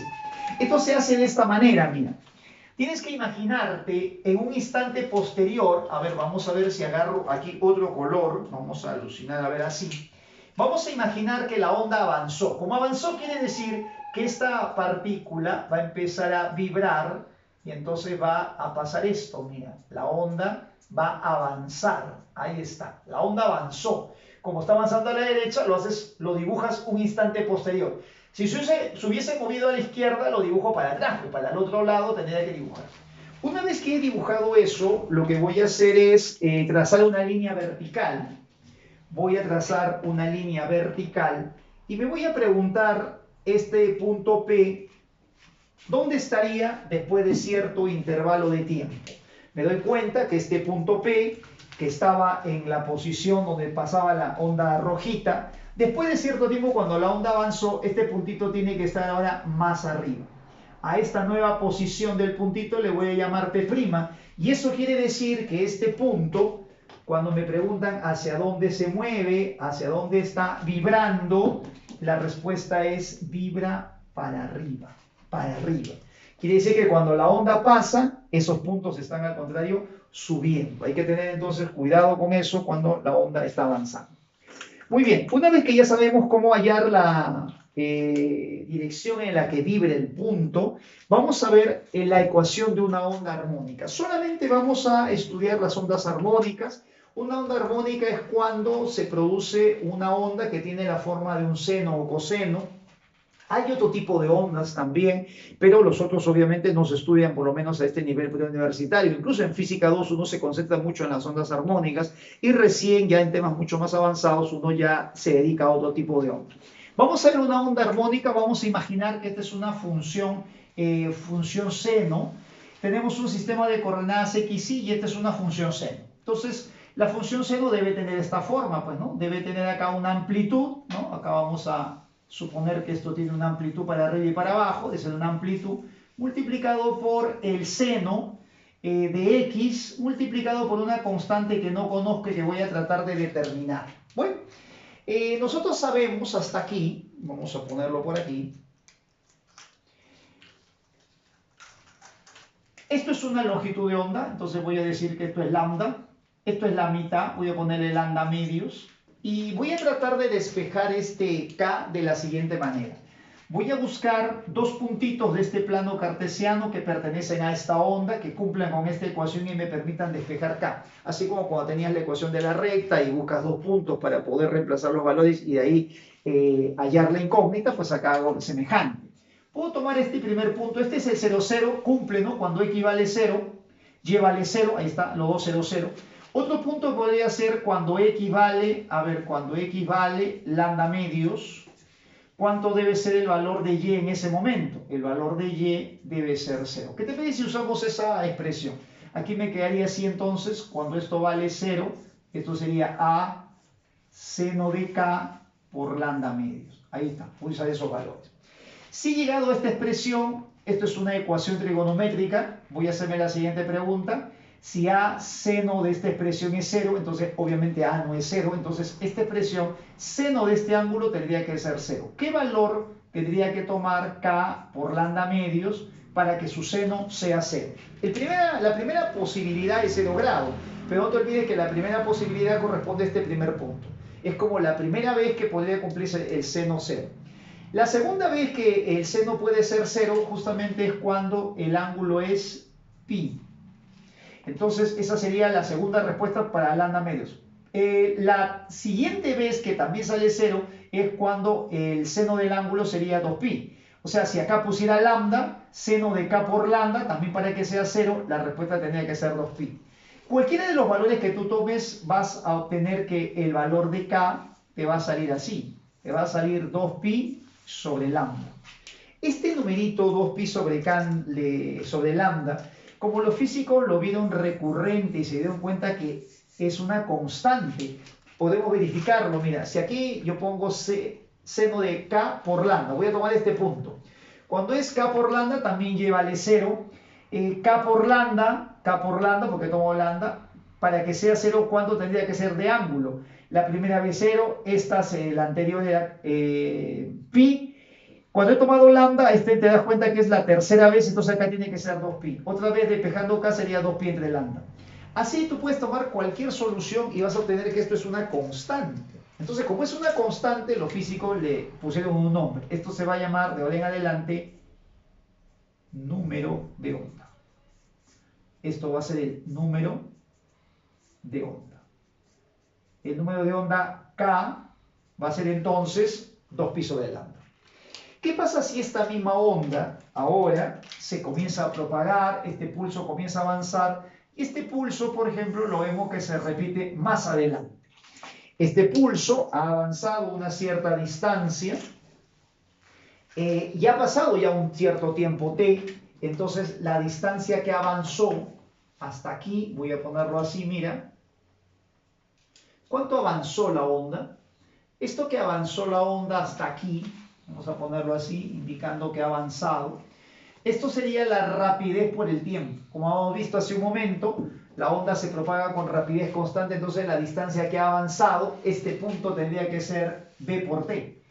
Esto se hace de esta manera, mira. Tienes que imaginarte en un instante posterior, a ver, vamos a ver si agarro aquí otro color, vamos a alucinar a ver así. Vamos a imaginar que la onda avanzó. Como avanzó quiere decir que esta partícula va a empezar a vibrar y entonces va a pasar esto, mira, la onda va a avanzar, ahí está, la onda avanzó. Como está avanzando a la derecha, lo dibujas un instante posterior. Si se hubiese movido a la izquierda, lo dibujo para atrás, pues para el otro lado tendría que dibujar. Una vez que he dibujado eso, lo que voy a hacer es trazar una línea vertical. Voy a trazar una línea vertical y me voy a preguntar este punto P, ¿dónde estaría después de cierto intervalo de tiempo? Me doy cuenta que este punto P, que estaba en la posición donde pasaba la onda rojita, después de cierto tiempo, cuando la onda avanzó, este puntito tiene que estar ahora más arriba. A esta nueva posición del puntito le voy a llamar P', y eso quiere decir que este punto, cuando me preguntan hacia dónde se mueve, hacia dónde está vibrando, la respuesta es vibra para arriba, para arriba. Quiere decir que cuando la onda pasa, esos puntos están al contrario subiendo. Hay que tener entonces cuidado con eso cuando la onda está avanzando. Muy bien, una vez que ya sabemos cómo hallar la dirección en la que vibre el punto, vamos a ver la ecuación de una onda armónica. Solamente vamos a estudiar las ondas armónicas. Una onda armónica es cuando se produce una onda que tiene la forma de un seno o coseno. Hay otro tipo de ondas también, pero los otros obviamente no se estudian por lo menos a este nivel preuniversitario. Incluso en física 2 uno se concentra mucho en las ondas armónicas y recién ya en temas mucho más avanzados uno ya se dedica a otro tipo de ondas. Vamos a ver una onda armónica, vamos a imaginar que esta es una función seno. Tenemos un sistema de coordenadas x, y esta es una función seno. Entonces, la función seno debe tener esta forma, pues, ¿no? Debe tener acá una amplitud, ¿no? Acá vamos a suponer que esto tiene una amplitud para arriba y para abajo, es una amplitud multiplicado por el seno de x multiplicado por una constante que no conozco y que voy a tratar de determinar. Bueno, nosotros sabemos hasta aquí, vamos a ponerlo por aquí, esto es una longitud de onda, entonces voy a decir que esto es lambda, esto es la mitad, voy a ponerle lambda medios, y voy a tratar de despejar este k de la siguiente manera. Voy a buscar dos puntitos de este plano cartesiano que pertenecen a esta onda, que cumplan con esta ecuación y me permitan despejar k. Así como cuando tenías la ecuación de la recta y buscas dos puntos para poder reemplazar los valores y de ahí hallar la incógnita, pues acá hago semejante. Puedo tomar este primer punto, este es el 0, 0, cumple, ¿no? Cuando x vale 0, y vale 0, ahí está, los dos 0, 0. Otro punto podría ser cuando x vale, cuando x vale lambda medios, ¿cuánto debe ser el valor de y en ese momento? El valor de y debe ser 0. ¿Qué te parece si usamos esa expresión? Aquí me quedaría así entonces, cuando esto vale 0, esto sería a seno de k por lambda medios. Ahí está, voy a usar esos valores. Si llegado a esta expresión, esto es una ecuación trigonométrica, voy a hacerme la siguiente pregunta. Si a seno de esta expresión es 0, entonces obviamente a no es 0, entonces esta expresión, seno de este ángulo tendría que ser 0. ¿Qué valor tendría que tomar k por lambda medios para que su seno sea 0? La primera posibilidad es 0 grado, pero no te olvides que la primera posibilidad corresponde a este primer punto. Es como la primera vez que podría cumplirse el seno 0. La segunda vez que el seno puede ser 0 justamente es cuando el ángulo es pi. Entonces esa sería la segunda respuesta para lambda medios. La siguiente vez que también sale 0 es cuando el seno del ángulo sería 2pi. O sea, si acá pusiera lambda, seno de k por lambda, también para que sea 0, la respuesta tendría que ser 2pi. Cualquiera de los valores que tú tomes vas a obtener que el valor de k te va a salir así. Te va a salir 2pi sobre lambda. Este numerito 2pi sobre lambda, como los físicos lo vieron recurrente y se dieron cuenta que es una constante, podemos verificarlo. Mira, si aquí yo pongo seno de k por lambda, voy a tomar este punto. Cuando es k por lambda también y vale 0. K por lambda, porque tomo lambda, para que sea 0, ¿cuánto tendría que ser de ángulo? La primera vez 0, esta es la anterior era pi. Cuando he tomado lambda, te das cuenta que es la tercera vez, entonces acá tiene que ser 2pi. Otra vez despejando acá sería 2pi entre lambda. Así tú puedes tomar cualquier solución y vas a obtener que esto es una constante. Entonces, como es una constante, los físicos le pusieron un nombre. Esto se va a llamar de ahora en adelante número de onda. Esto va a ser el número de onda. El número de onda K va a ser entonces 2pi sobre lambda. ¿Qué pasa si esta misma onda ahora se comienza a propagar, este pulso comienza a avanzar? Este pulso, por ejemplo, lo vemos que se repite más adelante. Este pulso ha avanzado una cierta distancia y ha pasado ya un cierto tiempo t, entonces la distancia que avanzó hasta aquí, voy a ponerlo así, mira, ¿cuánto avanzó la onda? Esto que avanzó la onda hasta aquí, vamos a ponerlo así, indicando que ha avanzado. Esto sería la rapidez por el tiempo. Como hemos visto hace un momento, la onda se propaga con rapidez constante, entonces la distancia que ha avanzado, este punto tendría que ser v por t.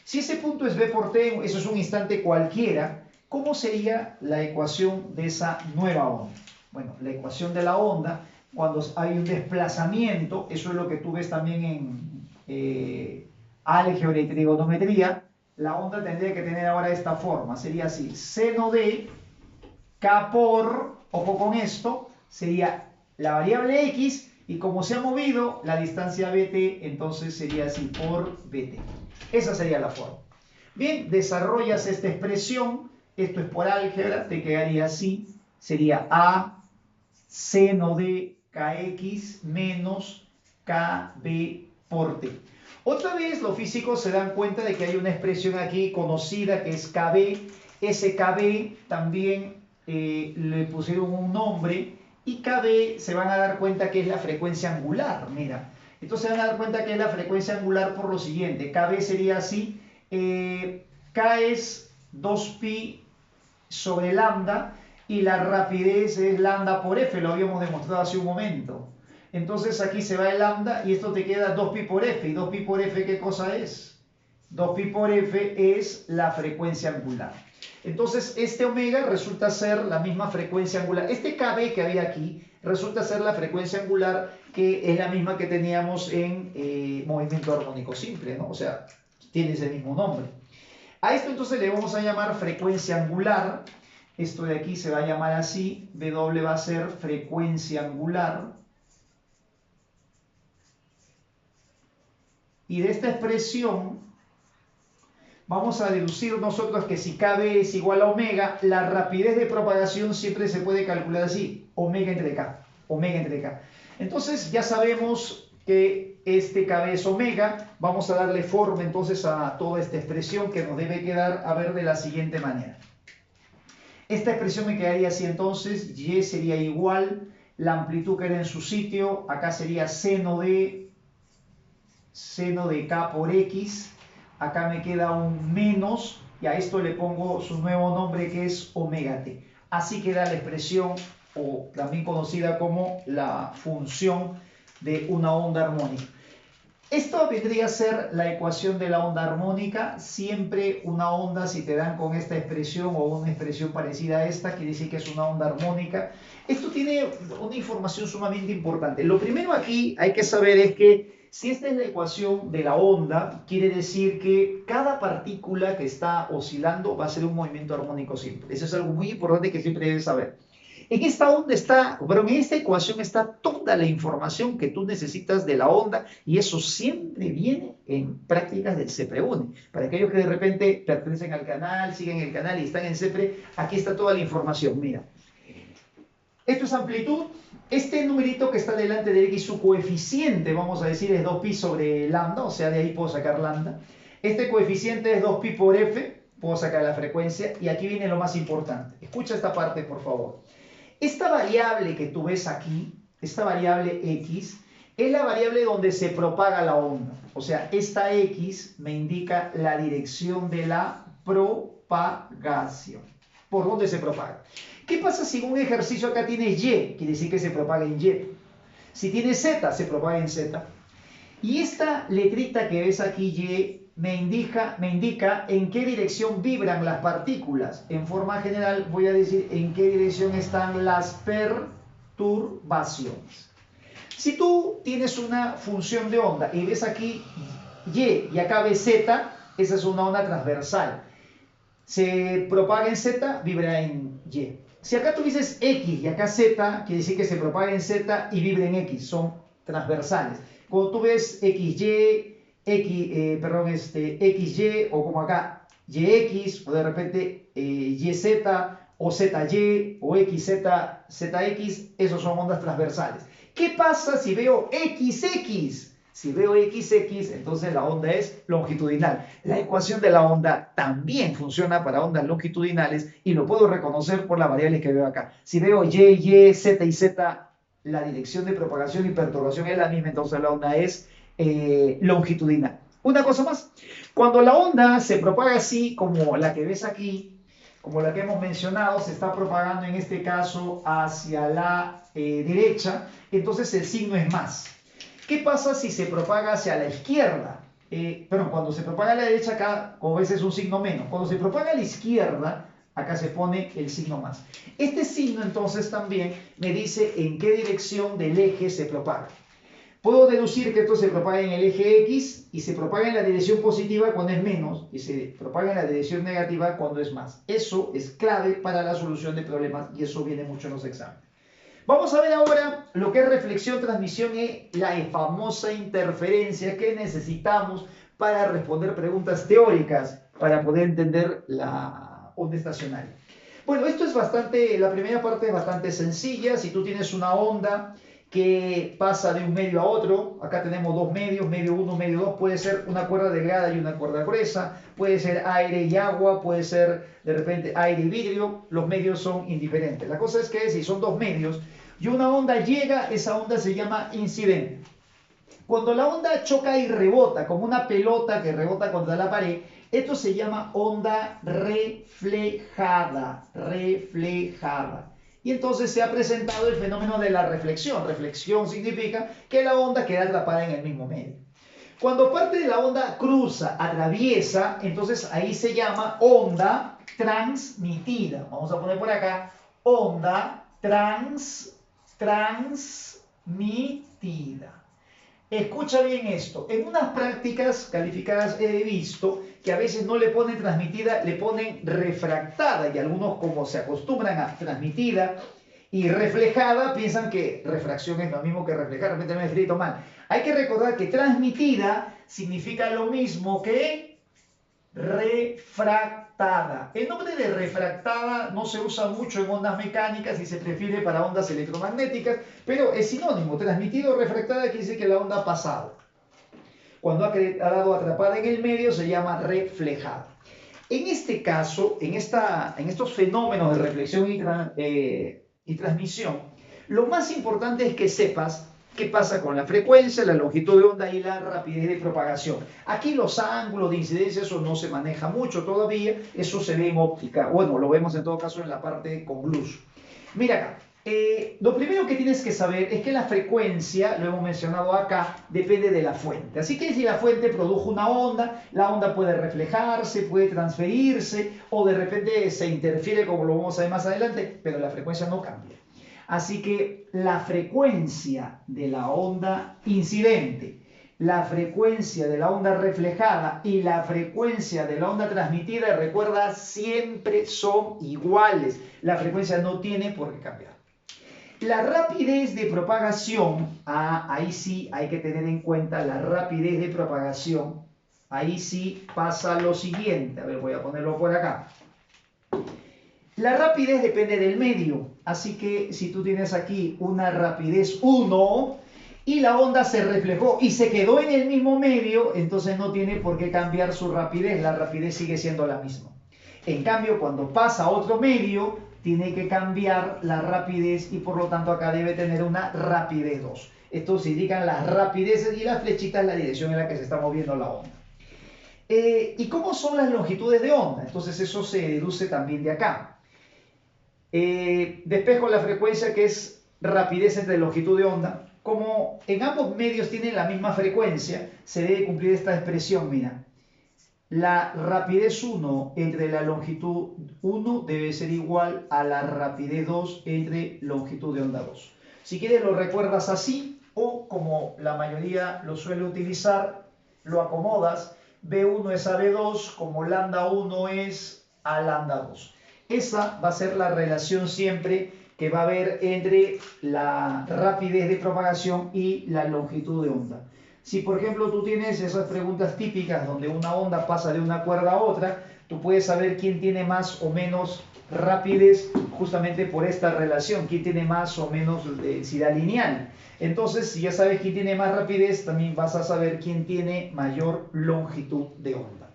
Si ese punto es v por t, eso es un instante cualquiera, ¿cómo sería la ecuación de esa nueva onda? Bueno, la ecuación de la onda, cuando hay un desplazamiento, eso es lo que tú ves también en álgebra y trigonometría, la onda tendría que tener ahora esta forma, sería así, seno de k por, ojo con esto, sería la variable x, y como se ha movido la distancia bt, entonces sería así, por bt. Esa sería la forma. Bien, desarrollas esta expresión, esto es por álgebra, te quedaría así, sería a seno de kx menos kb por t. Otra vez los físicos se dan cuenta de que hay una expresión aquí conocida que es kb. Ese kb también le pusieron un nombre y kb se van a dar cuenta que es la frecuencia angular. Mira, entonces se van a dar cuenta que es la frecuencia angular por lo siguiente. Kb sería así, k es 2pi sobre lambda. y la rapidez es lambda por f, lo habíamos demostrado hace un momento. Entonces aquí se va el lambda y esto te queda 2pi por f. ¿Y 2pi por f qué cosa es? 2pi por f es la frecuencia angular. Entonces este omega resulta ser la misma frecuencia angular. Este kb que había aquí resulta ser la frecuencia angular, que es la misma que teníamos en movimiento armónico simple, ¿no? O sea, tiene ese mismo nombre. A esto entonces le vamos a llamar frecuencia angular. Esto de aquí se va a llamar así. W va a ser frecuencia angular. Y de esta expresión vamos a deducir nosotros que si kb es igual a omega, la rapidez de propagación siempre se puede calcular así, omega entre k, omega entre k. Entonces ya sabemos que este kb es omega. Vamos a darle forma entonces a toda esta expresión, que nos debe quedar a ver de la siguiente manera. Esta expresión me quedaría así entonces, y sería igual, la amplitud que era en su sitio, acá sería seno de k por x, acá me queda un menos, y a esto le pongo su nuevo nombre, que es omega t. Así queda la expresión, o también conocida como la función de una onda armónica. Esto vendría a ser la ecuación de la onda armónica. Siempre una onda, si te dan con esta expresión o una expresión parecida a esta, quiere decir que es una onda armónica. Esto tiene una información sumamente importante. Lo primero aquí hay que saber es que si esta es la ecuación de la onda, quiere decir que cada partícula que está oscilando va a ser un movimiento armónico simple. Eso es algo muy importante que siempre debes saber. En esta onda está, pero en esta ecuación está toda la información que tú necesitas de la onda, y eso siempre viene en prácticas del CEPRE-UNE. Para aquellos que de repente pertenecen al canal, siguen el canal y están en CEPRE, aquí está toda la información. Mira, esto es amplitud. Este numerito que está delante de x, su coeficiente, vamos a decir, es 2pi sobre lambda, o sea, de ahí puedo sacar lambda. Este coeficiente es 2pi por f, puedo sacar la frecuencia, y aquí viene lo más importante. Escucha esta parte, por favor. Esta variable que tú ves aquí, esta variable x, es la variable donde se propaga la onda. O sea, esta x me indica la dirección de la propagación. ¿Por dónde se propaga? ¿Qué pasa si en un ejercicio acá tienes y? Quiere decir que se propaga en y. Si tienes z, se propaga en z. Y esta letrita que ves aquí, y, me indica en qué dirección vibran las partículas. En forma general voy a decir en qué dirección están las perturbaciones. Si tú tienes una función de onda y ves aquí y acá ves z, esa es una onda transversal. Se propaga en z, vibra en y. Si acá tuvieses x y acá z, quiere decir que se propaga en z y vibra en x, son transversales. Cuando tú ves XY, XY, o como acá, YX, o de repente YZ, o ZY, o XZ, ZX, esos son ondas transversales. ¿Qué pasa si veo XX? Si veo XX, entonces la onda es longitudinal. La ecuación de la onda también funciona para ondas longitudinales, y lo puedo reconocer por las variables que veo acá. Si veo Y, Z y Z, la dirección de propagación y perturbación es la misma, entonces la onda es longitudinal. Una cosa más, cuando la onda se propaga así, como la que ves aquí, como la que hemos mencionado, se está propagando en este caso hacia la derecha, entonces el signo es más. ¿Qué pasa si se propaga hacia la izquierda? Cuando se propaga a la derecha, acá, como ves, es un signo menos. Cuando se propaga a la izquierda, acá se pone el signo más. Este signo entonces también me dice en qué dirección del eje se propaga. Puedo deducir que esto se propaga en el eje X y se propaga en la dirección positiva cuando es menos, y se propaga en la dirección negativa cuando es más. Eso es clave para la solución de problemas, y eso viene mucho en los exámenes. Vamos a ver ahora lo que es reflexión, transmisión y la famosa interferencia que necesitamos para responder preguntas teóricas, para poder entender la onda estacionaria. Bueno, esto es la primera parte es bastante sencilla. Si tú tienes una onda que pasa de un medio a otro, acá tenemos dos medios, medio 1, medio 2, puede ser una cuerda delgada y una cuerda gruesa, puede ser aire y agua, puede ser de repente aire y vidrio, los medios son indiferentes. La cosa es que si son dos medios y una onda llega, esa onda se llama incidente. Cuando la onda choca y rebota, como una pelota que rebota contra la pared, Esto se llama onda reflejada, reflejada. Y entonces se ha presentado el fenómeno de la reflexión. Reflexión significa que la onda queda atrapada en el mismo medio. Cuando parte de la onda cruza, atraviesa, entonces ahí se llama onda transmitida. Vamos a poner por acá, onda transmitida. Escucha bien esto. En unas prácticas calificadas he visto que a veces no le ponen transmitida, le ponen refractada. Y algunos, como se acostumbran a transmitida y reflejada, piensan que refracción es lo mismo que reflejar. De repente me he escrito mal. Hay que recordar que transmitida significa lo mismo que refractada. El nombre de refractada no se usa mucho en ondas mecánicas y se prefiere para ondas electromagnéticas, pero es sinónimo. Transmitido o refractada quiere decir que la onda ha pasado. Cuando ha quedado atrapada en el medio se llama reflejada. En este caso, en estos fenómenos de reflexión y transmisión, lo más importante es que sepas qué pasa con la frecuencia, la longitud de onda y la rapidez de propagación. Aquí los ángulos de incidencia, eso no se maneja mucho todavía, eso se ve en óptica. Bueno, lo vemos en todo caso en la parte con luz. Mira acá, lo primero que tienes que saber es que la frecuencia, lo hemos mencionado acá, depende de la fuente. Así que si la fuente produjo una onda, la onda puede reflejarse, puede transferirse o de repente se interfiere como lo vamos a ver más adelante, pero la frecuencia no cambia. Así que la frecuencia de la onda incidente, la frecuencia de la onda reflejada y la frecuencia de la onda transmitida, recuerda, siempre son iguales. La frecuencia no tiene por qué cambiar. La rapidez de propagación, ahí sí hay que tener en cuenta la rapidez de propagación. Ahí sí pasa lo siguiente. A ver, voy a ponerlo por acá. La rapidez depende del medio, así que si tú tienes aquí una rapidez 1 y la onda se reflejó y se quedó en el mismo medio, entonces no tiene por qué cambiar su rapidez, la rapidez sigue siendo la misma. En cambio, cuando pasa a otro medio, tiene que cambiar la rapidez y por lo tanto acá debe tener una rapidez 2. Estos indican las rapideces y las flechitas la dirección en la que se está moviendo la onda. ¿Y cómo son las longitudes de onda? Entonces eso se deduce también de acá. Despejo la frecuencia, que es rapidez entre longitud de onda. Como en ambos medios tienen la misma frecuencia, se debe cumplir esta expresión, mira. La rapidez 1 entre la longitud 1 debe ser igual a la rapidez 2 entre longitud de onda 2. Si quieres lo recuerdas así, o como la mayoría lo suele utilizar, lo acomodas. B1 es a B2, como lambda 1 es a lambda 2. Esa va a ser la relación siempre que va a haber entre la rapidez de propagación y la longitud de onda. Si por ejemplo tú tienes esas preguntas típicas donde una onda pasa de una cuerda a otra, tú puedes saber quién tiene más o menos rapidez justamente por esta relación, quién tiene más o menos densidad lineal. Entonces, si ya sabes quién tiene más rapidez, también vas a saber quién tiene mayor longitud de onda.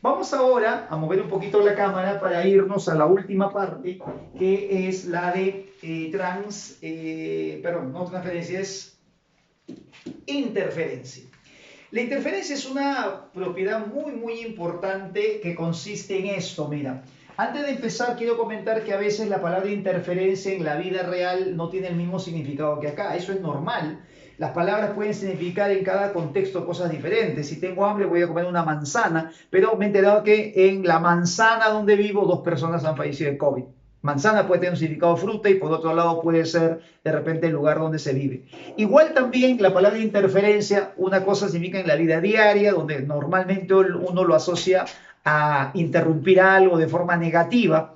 Vamos ahora a mover un poquito la cámara para irnos a la última parte, que es la de no transferencia, es interferencia. La interferencia es una propiedad muy importante que consiste en esto, mira. Antes de empezar, quiero comentar que a veces la palabra interferencia en la vida real no tiene el mismo significado que acá. Eso es normal. Las palabras pueden significar en cada contexto cosas diferentes. Si tengo hambre voy a comer una manzana, pero me he enterado que en la manzana donde vivo 2 personas han fallecido de COVID. Manzana puede tener un significado fruta y por otro lado puede ser de repente el lugar donde se vive. Igual también la palabra interferencia, una cosa significa en la vida diaria, donde normalmente uno lo asocia a interrumpir algo de forma negativa.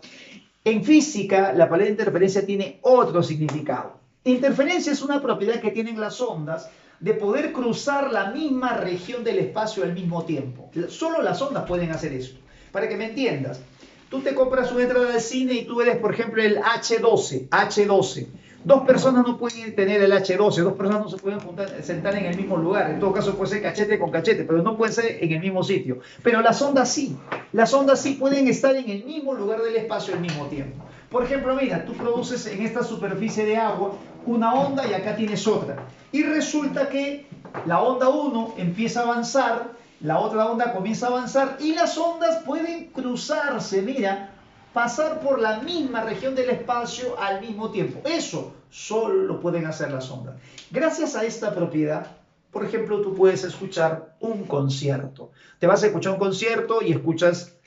En física, la palabra interferencia tiene otro significado. Interferencia es una propiedad que tienen las ondas de poder cruzar la misma región del espacio al mismo tiempo. Solo las ondas pueden hacer esto. Para que me entiendas, tú te compras una entrada al cine y tú eres, por ejemplo, el H12. 2 personas no pueden tener el H12, 2 personas no se pueden sentar en el mismo lugar. En todo caso puede ser cachete con cachete, pero no pueden ser en el mismo sitio. Pero las ondas sí pueden estar en el mismo lugar del espacio al mismo tiempo. Por ejemplo, mira, tú produces en esta superficie de agua una onda y acá tienes otra. Y resulta que la onda 1 empieza a avanzar la otra onda comienza a avanzar y las ondas pueden cruzarse, mira, pasar por la misma región del espacio al mismo tiempo. Eso solo lo pueden hacer las ondas. Gracias a esta propiedad, por ejemplo, tú puedes escuchar un concierto. Te vas a escuchar un concierto y escuchas,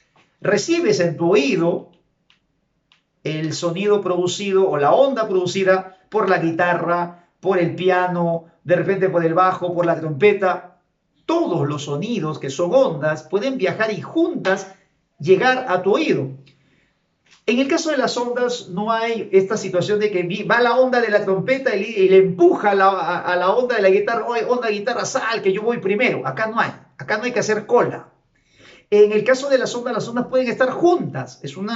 recibes en tu oído el sonido producido o la onda producida por la guitarra, por el piano, de repente por el bajo, por la trompeta. Todos los sonidos que son ondas pueden viajar y juntas llegar a tu oído. En el caso de las ondas no hay esta situación de que va la onda de la trompeta y le empuja a la onda de la guitarra, oye, onda de guitarra, sal, que yo voy primero. Acá no hay que hacer cola. En el caso de las ondas pueden estar juntas. Es un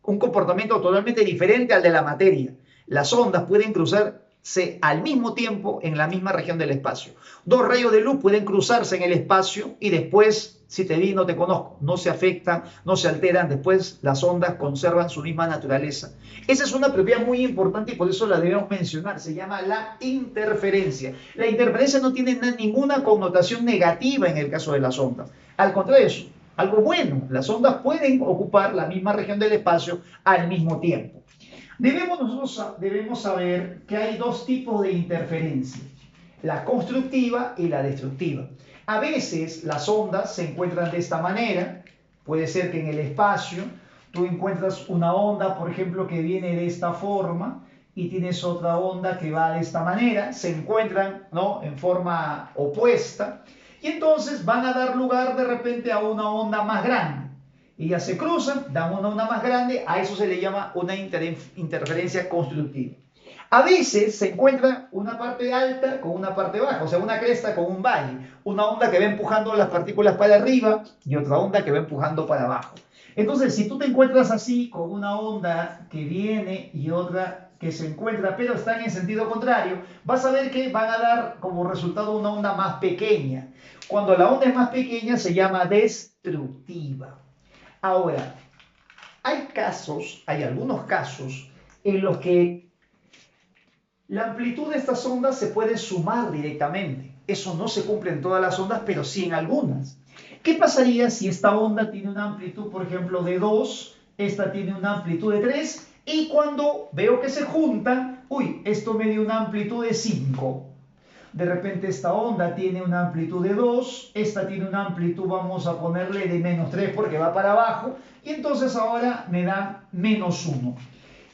comportamiento totalmente diferente al de la materia. Las ondas pueden cruzarse al mismo tiempo en la misma región del espacio. Dos rayos de luz pueden cruzarse en el espacio y después, si te vi, no te conozco, no se afectan, no se alteran, después las ondas conservan su misma naturaleza. Esa es una propiedad muy importante y por eso la debemos mencionar, se llama la interferencia. La interferencia no tiene ninguna connotación negativa en el caso de las ondas, al contrario, es algo bueno, las ondas pueden ocupar la misma región del espacio al mismo tiempo. Debemos saber que hay dos tipos de interferencia, la constructiva y la destructiva. A veces las ondas se encuentran de esta manera, puede ser que en el espacio tú encuentras una onda, por ejemplo, que viene de esta forma y tienes otra onda que va de esta manera, se encuentran, ¿no?, en forma opuesta y entonces van a dar lugar de repente a una onda más grande. Ellas se cruzan, dan una onda más grande, a eso se le llama una interferencia constructiva. A veces se encuentra una parte alta con una parte baja, o sea, una cresta con un valle, una onda que va empujando las partículas para arriba y otra onda que va empujando para abajo. Entonces, si tú te encuentras así, con una onda que viene y otra que se encuentra, pero están en sentido contrario, vas a ver que van a dar como resultado una onda más pequeña. Cuando la onda es más pequeña se llama destructiva. Ahora, hay algunos casos en los que la amplitud de estas ondas se puede sumar directamente. Eso no se cumple en todas las ondas, pero sí en algunas. ¿Qué pasaría si esta onda tiene una amplitud, por ejemplo, de 2, esta tiene una amplitud de 3, y cuando veo que se juntan, uy, esto me dio una amplitud de 5. De repente esta onda tiene una amplitud de 2, esta tiene una amplitud, vamos a ponerle de menos 3 porque va para abajo, y entonces ahora me da menos 1.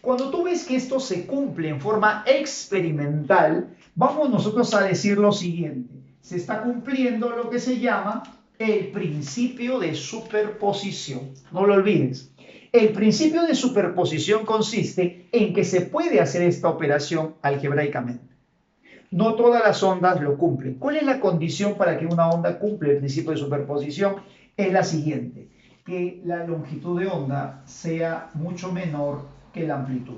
Cuando tú ves que esto se cumple en forma experimental, vamos nosotros a decir lo siguiente. Se está cumpliendo lo que se llama el principio de superposición. No lo olvides. El principio de superposición consiste en que se puede hacer esta operación algebraicamente. No todas las ondas lo cumplen. ¿Cuál es la condición para que una onda cumpla el principio de superposición? Es la siguiente, que la longitud de onda sea mucho menor que la amplitud.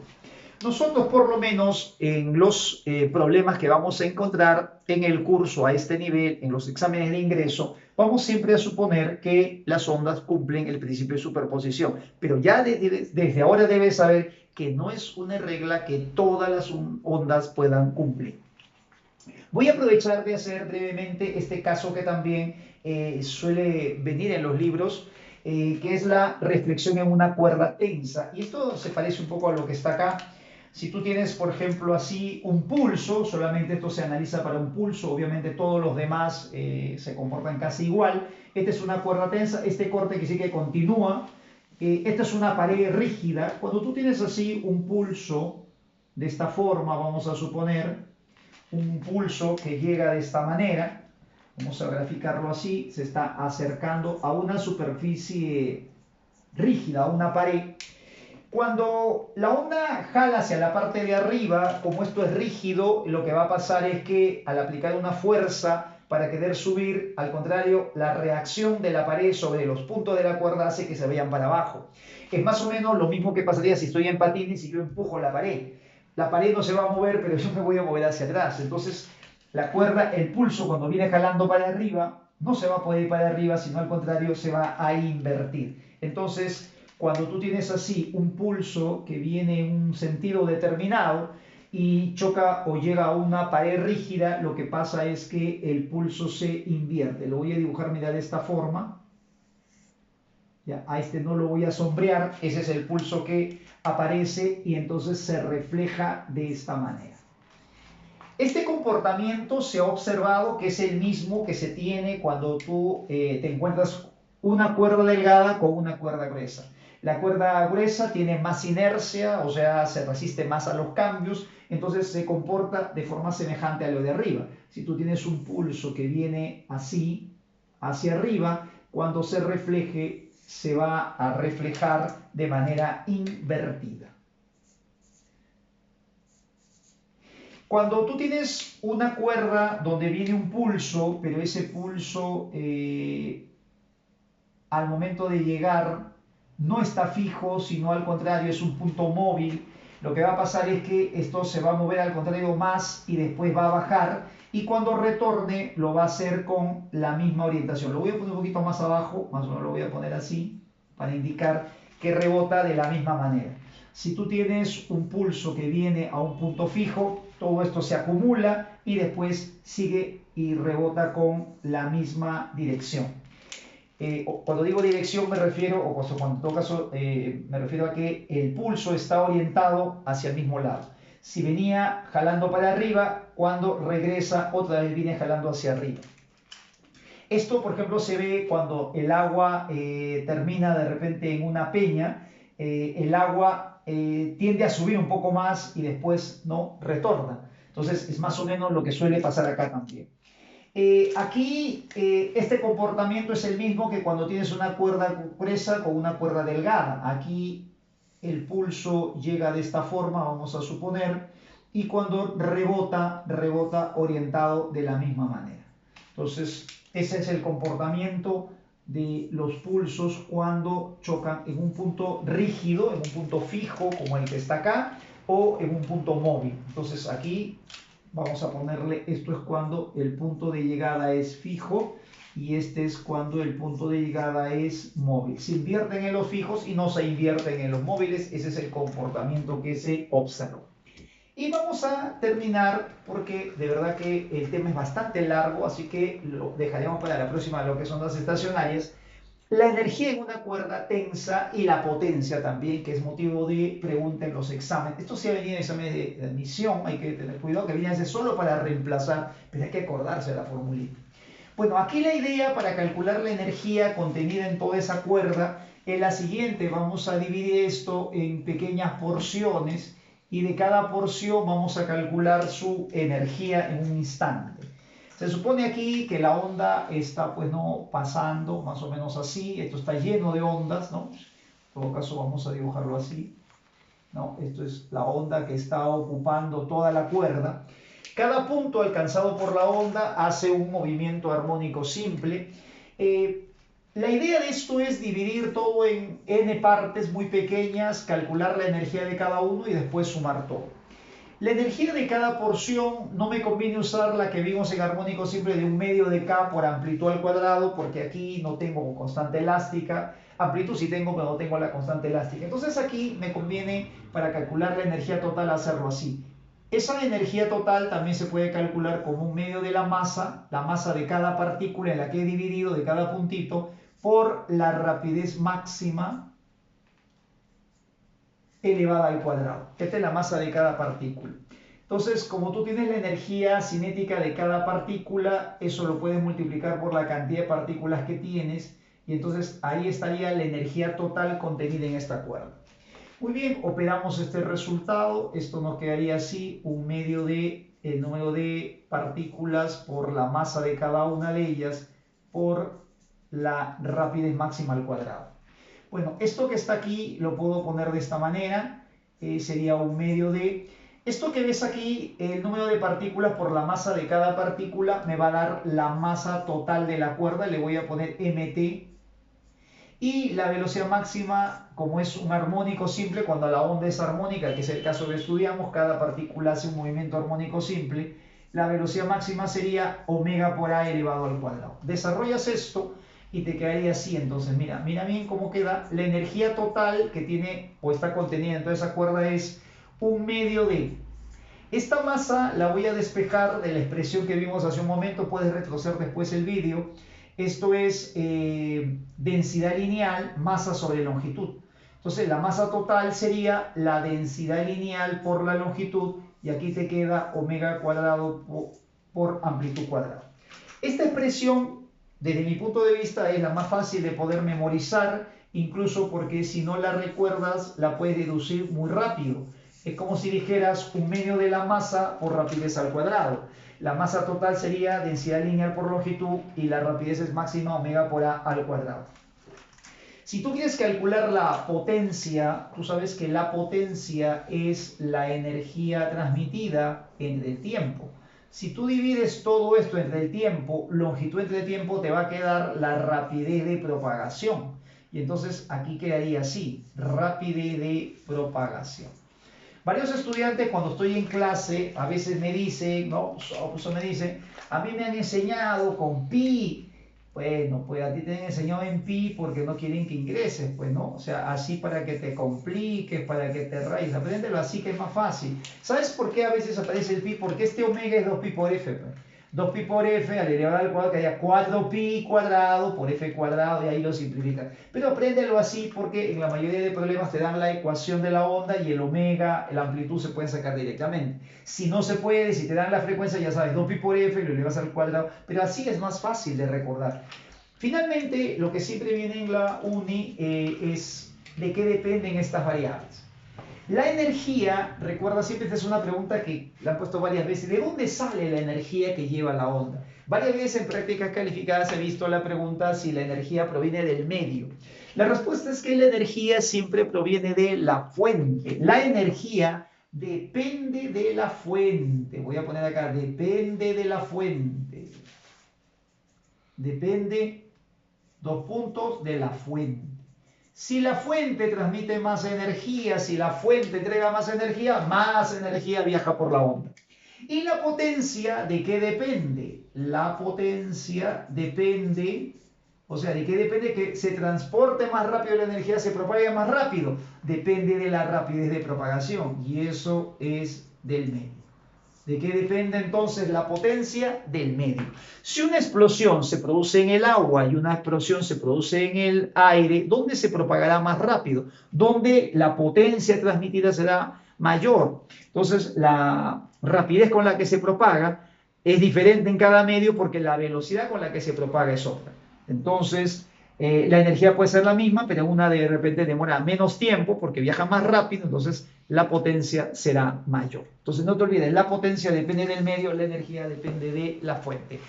Nosotros, por lo menos en los problemas que vamos a encontrar en el curso a este nivel, en los exámenes de ingreso, vamos siempre a suponer que las ondas cumplen el principio de superposición. Pero ya desde ahora debes saber que no es una regla que todas las ondas puedan cumplir. Voy a aprovechar de hacer brevemente este caso que también suele venir en los libros, que es la reflexión en una cuerda tensa. Y esto se parece un poco a lo que está acá. Si tú tienes, por ejemplo, así un pulso, solamente esto se analiza para un pulso, obviamente todos los demás se comportan casi igual. Esta es una cuerda tensa, este corte que sí que continúa. Esta es una pared rígida. Cuando tú tienes así un pulso de esta forma, vamos a suponer, un pulso que llega de esta manera, vamos a graficarlo así, se está acercando a una superficie rígida, a una pared. Cuando la onda jala hacia la parte de arriba, como esto es rígido, lo que va a pasar es que al aplicar una fuerza para querer subir, al contrario, la reacción de la pared sobre los puntos de la cuerda hace que se vayan para abajo. Es más o menos lo mismo que pasaría si estoy en patines y yo empujo la pared. La pared no se va a mover, pero yo me voy a mover hacia atrás. Entonces, la cuerda, el pulso, cuando viene jalando para arriba, no se va a poder ir para arriba, sino al contrario, se va a invertir. Entonces, cuando tú tienes así un pulso que viene en un sentido determinado y choca o llega a una pared rígida, lo que pasa es que el pulso se invierte. Lo voy a dibujar, mira, de esta forma. Ya, a este no lo voy a sombrear, ese es el pulso que aparece y entonces se refleja de esta manera. Este comportamiento se ha observado que es el mismo que se tiene cuando tú te encuentras una cuerda delgada con una cuerda gruesa. La cuerda gruesa tiene más inercia, o sea, se resiste más a los cambios, entonces se comporta de forma semejante a lo de arriba. Si tú tienes un pulso que viene así, hacia arriba, cuando se refleje, se va a reflejar de manera invertida. Cuando tú tienes una cuerda donde viene un pulso, pero ese pulso al momento de llegar no está fijo, sino al contrario es un punto móvil, lo que va a pasar es que esto se va a mover al contrario más y después va a bajar y cuando retorne lo va a hacer con la misma orientación. Lo voy a poner un poquito más abajo, más o menos lo voy a poner así para indicar que rebota de la misma manera. Si tú tienes un pulso que viene a un punto fijo, todo esto se acumula y después sigue y rebota con la misma dirección. Cuando digo dirección me refiero, o cuando en todo caso me refiero a que el pulso está orientado hacia el mismo lado. Si venía jalando para arriba, cuando regresa otra vez viene jalando hacia arriba. Esto, por ejemplo, se ve cuando el agua termina de repente en una peña, el agua tiende a subir un poco más y después no retorna. Entonces es más o menos lo que suele pasar acá también. Aquí este comportamiento es el mismo que cuando tienes una cuerda gruesa con una cuerda delgada. Aquí el pulso llega de esta forma, vamos a suponer, y cuando rebota, rebota orientado de la misma manera. Entonces, ese es el comportamiento de los pulsos cuando chocan en un punto rígido, en un punto fijo como el que está acá, o en un punto móvil. Entonces aquí vamos a ponerle, esto es cuando el punto de llegada es fijo y este es cuando el punto de llegada es móvil. Se invierten en los fijos y no se invierten en los móviles, ese es el comportamiento que se observa. Y vamos a terminar porque de verdad que el tema es bastante largo, así que lo dejaremos para la próxima, lo que son las estacionarias. La energía en una cuerda tensa y la potencia también, que es motivo de pregunta en los exámenes. Esto sí ha venido en exámenes de admisión, hay que tener cuidado, que viene a veces solo para reemplazar, pero hay que acordarse de la formulita. Bueno, aquí la idea para calcular la energía contenida en toda esa cuerda es la siguiente. Vamos a dividir esto en pequeñas porciones y de cada porción vamos a calcular su energía en un instante. Se supone aquí que la onda está pues no pasando más o menos así, esto está lleno de ondas, ¿no? En todo caso vamos a dibujarlo así, ¿no? Esto es la onda que está ocupando toda la cuerda. Cada punto alcanzado por la onda hace un movimiento armónico simple. La idea de esto es dividir todo en n partes muy pequeñas, calcular la energía de cada uno y después sumar todo. La energía de cada porción no me conviene usar la que vimos en armónico simple de 1/2 de K por amplitud al cuadrado, porque aquí no tengo constante elástica. Amplitud sí tengo, pero no tengo la constante elástica. Entonces aquí me conviene, para calcular la energía total, hacerlo así. Esa energía total también se puede calcular como 1/2 de la masa de cada partícula en la que he dividido, de cada puntito, por la rapidez máxima elevada al cuadrado. Esta es la masa de cada partícula. Entonces, como tú tienes la energía cinética de cada partícula, eso lo puedes multiplicar por la cantidad de partículas que tienes y entonces ahí estaría la energía total contenida en esta cuerda. Muy bien, operamos este resultado. Esto nos quedaría así, 1/2 de el número de partículas por la masa de cada una de ellas por la rapidez máxima al cuadrado. Bueno, esto que está aquí lo puedo poner de esta manera, sería 1/2 de... Esto que ves aquí, el número de partículas por la masa de cada partícula, me va a dar la masa total de la cuerda, le voy a poner mt. Y la velocidad máxima, como es un armónico simple, cuando la onda es armónica, que es el caso que estudiamos, cada partícula hace un movimiento armónico simple, la velocidad máxima sería omega por a elevado al cuadrado. Desarrollas esto y te quedaría así. Entonces mira bien cómo queda. La energía total que tiene o está contenida en toda esa cuerda es 1/2 de Esta masa la voy a despejar de la expresión que vimos hace un momento, puedes retroceder después el vídeo. Esto es densidad lineal, masa sobre longitud. Entonces la masa total sería la densidad lineal por la longitud y aquí te queda omega cuadrado por amplitud cuadrada. Esta expresión, desde mi punto de vista, es la más fácil de poder memorizar, incluso porque si no la recuerdas, la puedes deducir muy rápido. Es como si dijeras un medio de la masa por rapidez al cuadrado. La masa total sería densidad lineal por longitud y la rapidez es máxima omega por a al cuadrado. Si tú quieres calcular la potencia, tú sabes que la potencia es la energía transmitida entre el tiempo. Si tú divides todo esto entre el tiempo, longitud entre el tiempo, te va a quedar la rapidez de propagación. Y entonces aquí quedaría así, rapidez de propagación. Varios estudiantes cuando estoy en clase a veces me dicen, ¿no? Me dicen, a mí me han enseñado con pi. Bueno, pues a ti te han enseñado en pi porque no quieren que ingreses, pues, ¿no? O sea, así para que te compliques, para que te rayes. Apréndelo así que es más fácil. ¿Sabes por qué a veces aparece el pi? Porque este omega es 2pi por f, pues. 2pi por f al elevado al cuadrado, que haya 4pi cuadrado por f cuadrado, y ahí lo simplifican. Pero apréndelo así porque en la mayoría de problemas te dan la ecuación de la onda y el omega, la amplitud se pueden sacar directamente. Si no se puede, si te dan la frecuencia, ya sabes, 2pi por f, lo elevas al cuadrado, pero así es más fácil de recordar. Finalmente, lo que siempre viene en la uni es de qué dependen estas variables. La energía, recuerda, siempre esta es una pregunta que la han puesto varias veces, ¿de dónde sale la energía que lleva la onda? Varias veces en prácticas calificadas he visto la pregunta si la energía proviene del medio. La respuesta es que la energía siempre proviene de la fuente. La energía depende de la fuente. Voy a poner acá, depende de la fuente. Depende, dos puntos, de la fuente. Si la fuente transmite más energía, si la fuente entrega más energía viaja por la onda. ¿Y la potencia de qué depende? La potencia depende, o sea, ¿de qué depende que se transporte más rápido la energía, se propague más rápido? Depende de la rapidez de propagación y eso es del medio. ¿De qué depende entonces la potencia? Del medio. Si una explosión se produce en el agua y una explosión se produce en el aire, ¿dónde se propagará más rápido? ¿Dónde la potencia transmitida será mayor? Entonces, la rapidez con la que se propaga es diferente en cada medio porque la velocidad con la que se propaga es otra. Entonces, la energía puede ser la misma, pero una de repente demora menos tiempo porque viaja más rápido, entonces la potencia será mayor. Entonces no te olvides, la potencia depende del medio, la energía depende de la fuente.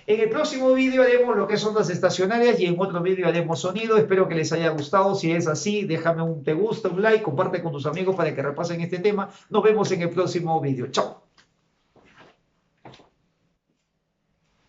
En el próximo vídeo haremos lo que son ondas estacionarias y en otro vídeo haremos sonido. Espero que les haya gustado. Si es así, déjame un te gusta, un like, comparte con tus amigos para que repasen este tema. Nos vemos en el próximo vídeo. Chao.